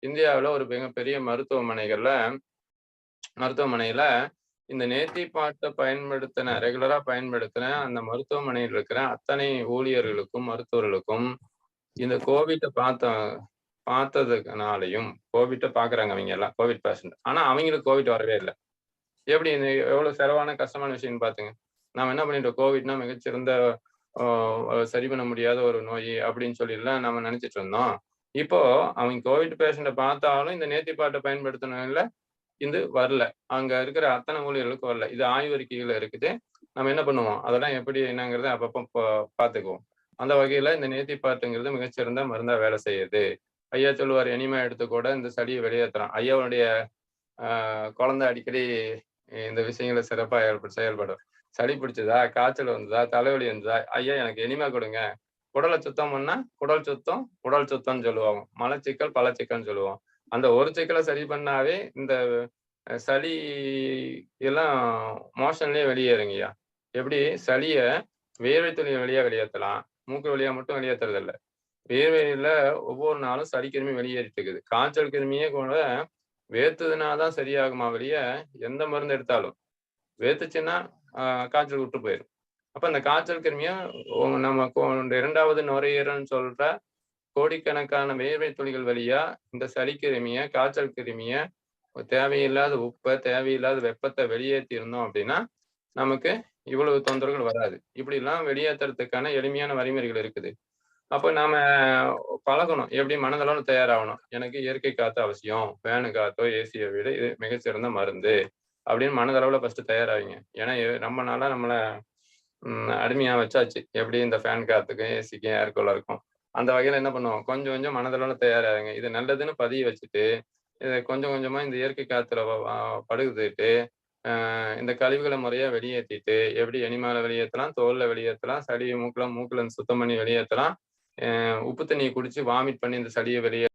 இந்தியாவுல ஒரு மிகப்பெரிய மருத்துவமனையில இந்த நேர்த்திப்பாட்டை ரெகுலரா பயன்படுத்தின அந்த மருத்துவமனையில் இருக்கிற அத்தனை ஊழியர்களுக்கும் மருத்துவர்களுக்கும் இந்த கோவிட்டை பார்த்ததுனாலையும், கோவிட்டை பாக்குறாங்க அவங்க எல்லாம், கோவிட் பேஷண்ட். ஆனா அவங்களுக்கு கோவிட் வரவே இல்லை. எப்படி எவ்வளவு செலவான கஷ்டமான விஷயம்னு பாத்துங்க. நாம என்ன பண்ணிட்டோம், கோவிட்னா மிகச்சிறந்த சரி பண்ண முடியாத ஒரு நோய் அப்படின்னு சொல்லிலாம் நம்ம நினைச்சிட்டு இருந்தோம். இப்போ அவங்க கோவிட் பேஷண்ட்டை பார்த்தாலும் இந்த நேர்த்திப்பாட்டை பயன்படுத்தணும்ல, இது வரல. அங்க இருக்கிற அத்தனை ஊழியர்களுக்கு வரல. இது ஆய்வறிக்கைகள் இருக்குது. நம்ம என்ன பண்ணுவோம், அதெல்லாம் எப்படி என்னங்கிறத அப்பப்போ பார்த்துக்குவோம். அந்த வகையில இந்த நேர்த்திப்பாட்டுங்கிறது மிகச்சிறந்த மருந்தா வேலை செய்யுது. ஐயா சொல்லுவார், எனிமா எடுத்து கூட இந்த சளியை வெளியேற்றலாம். ஐயாவுடைய குழந்தை அடிக்கடி இந்த விஷயங்களை சிறப்பா செயல்படும். சளி பிடிச்சதா, காய்ச்சல் வந்ததா, தலைவலி வந்ததா, ஐயா எனக்கு எனிமா கொடுங்க. குடலை சுத்தம் பண்ணா உடல் சுத்தம்னு சொல்லுவாங்க. மலச்சிக்கல் பலச்சிக்கல்னு சொல்லுவோம். அந்த ஒரு சிக்கலை சரி பண்ணாவே இந்த சளி எல்லாம் மோஷன்லயே வெளியேறுங்கய்யா. எப்படி சளிய வேர்வை துளி வழியா வெளியேற்றலாம், மூக்கு வழியா மட்டும் வெளியேற்றுறது இல்லை. வேர்வையில ஒவ்வொரு நாளும் சளி கிருமி வெளியேறிட்டு இருக்குது. காய்ச்சல் கிருமியே கூட வேர்த்ததுனாதான் சரியாகுமா வெளிய, எந்த மருந்து எடுத்தாலும் வேர்த்துச்சுன்னா காய்ச்சல் விட்டு போயிடும். அப்ப அந்த காய்ச்சல் கிருமியை நம்ம இரண்டாவது நுரையீரல்னு சொல்ற கோடிக்கணக்கான வேர்வை துளிகள் வழியா இந்த சளி கிருமிய, காய்ச்சல் கிருமிய, தேவையில்லாத உப்பை, தேவையில்லாத வெப்பத்தை வெளியேற்றி இருந்தோம் அப்படின்னா நமக்கு இவ்வளவு தொந்தரவுகள் வராது. இப்படி எல்லாம் வெளியேற்றுறதுக்கான எளிமையான வழிமுறைகள் இருக்குது. அப்ப நாம பழகணும், எப்படி மனதளவுல தயாராகணும். எனக்கு இயற்கை காத்து அவசியம், ஃபேனு காத்தோ ஏசியை விட இது மிகச்சிறந்த மருந்து அப்படின்னு மனதளவுல ஃபர்ஸ்ட் தயாராகிங்க. ஏன்னா ரொம்ப நாளா நம்மள அடிமையா வச்சாச்சு, எப்படி இந்த ஃபேன் காத்துக்கும் ஏசிக்கும் ஏர் கூலருக்கும். அந்த வகையில என்ன பண்ணுவோம், கொஞ்சம் கொஞ்சம் மனதளவுல தயாராகுங்க. இது நல்லதுன்னு பதிய வச்சுட்டு இதை கொஞ்சம் கொஞ்சமா இந்த இயற்கை காத்துல படுகுதுட்டு இந்த கழிவுகளை முறையா வெளியேற்றிட்டு, எப்படி எனிமால வெளியேற்றலாம், தோல்ல வெளியேற்றலாம், சளியை மூக்குல சுத்தம் பண்ணி வெளியேற்றலாம், உப்பு தண்ணியை குடிச்சு வாமிட் பண்ணி இந்த சளியை வெளியே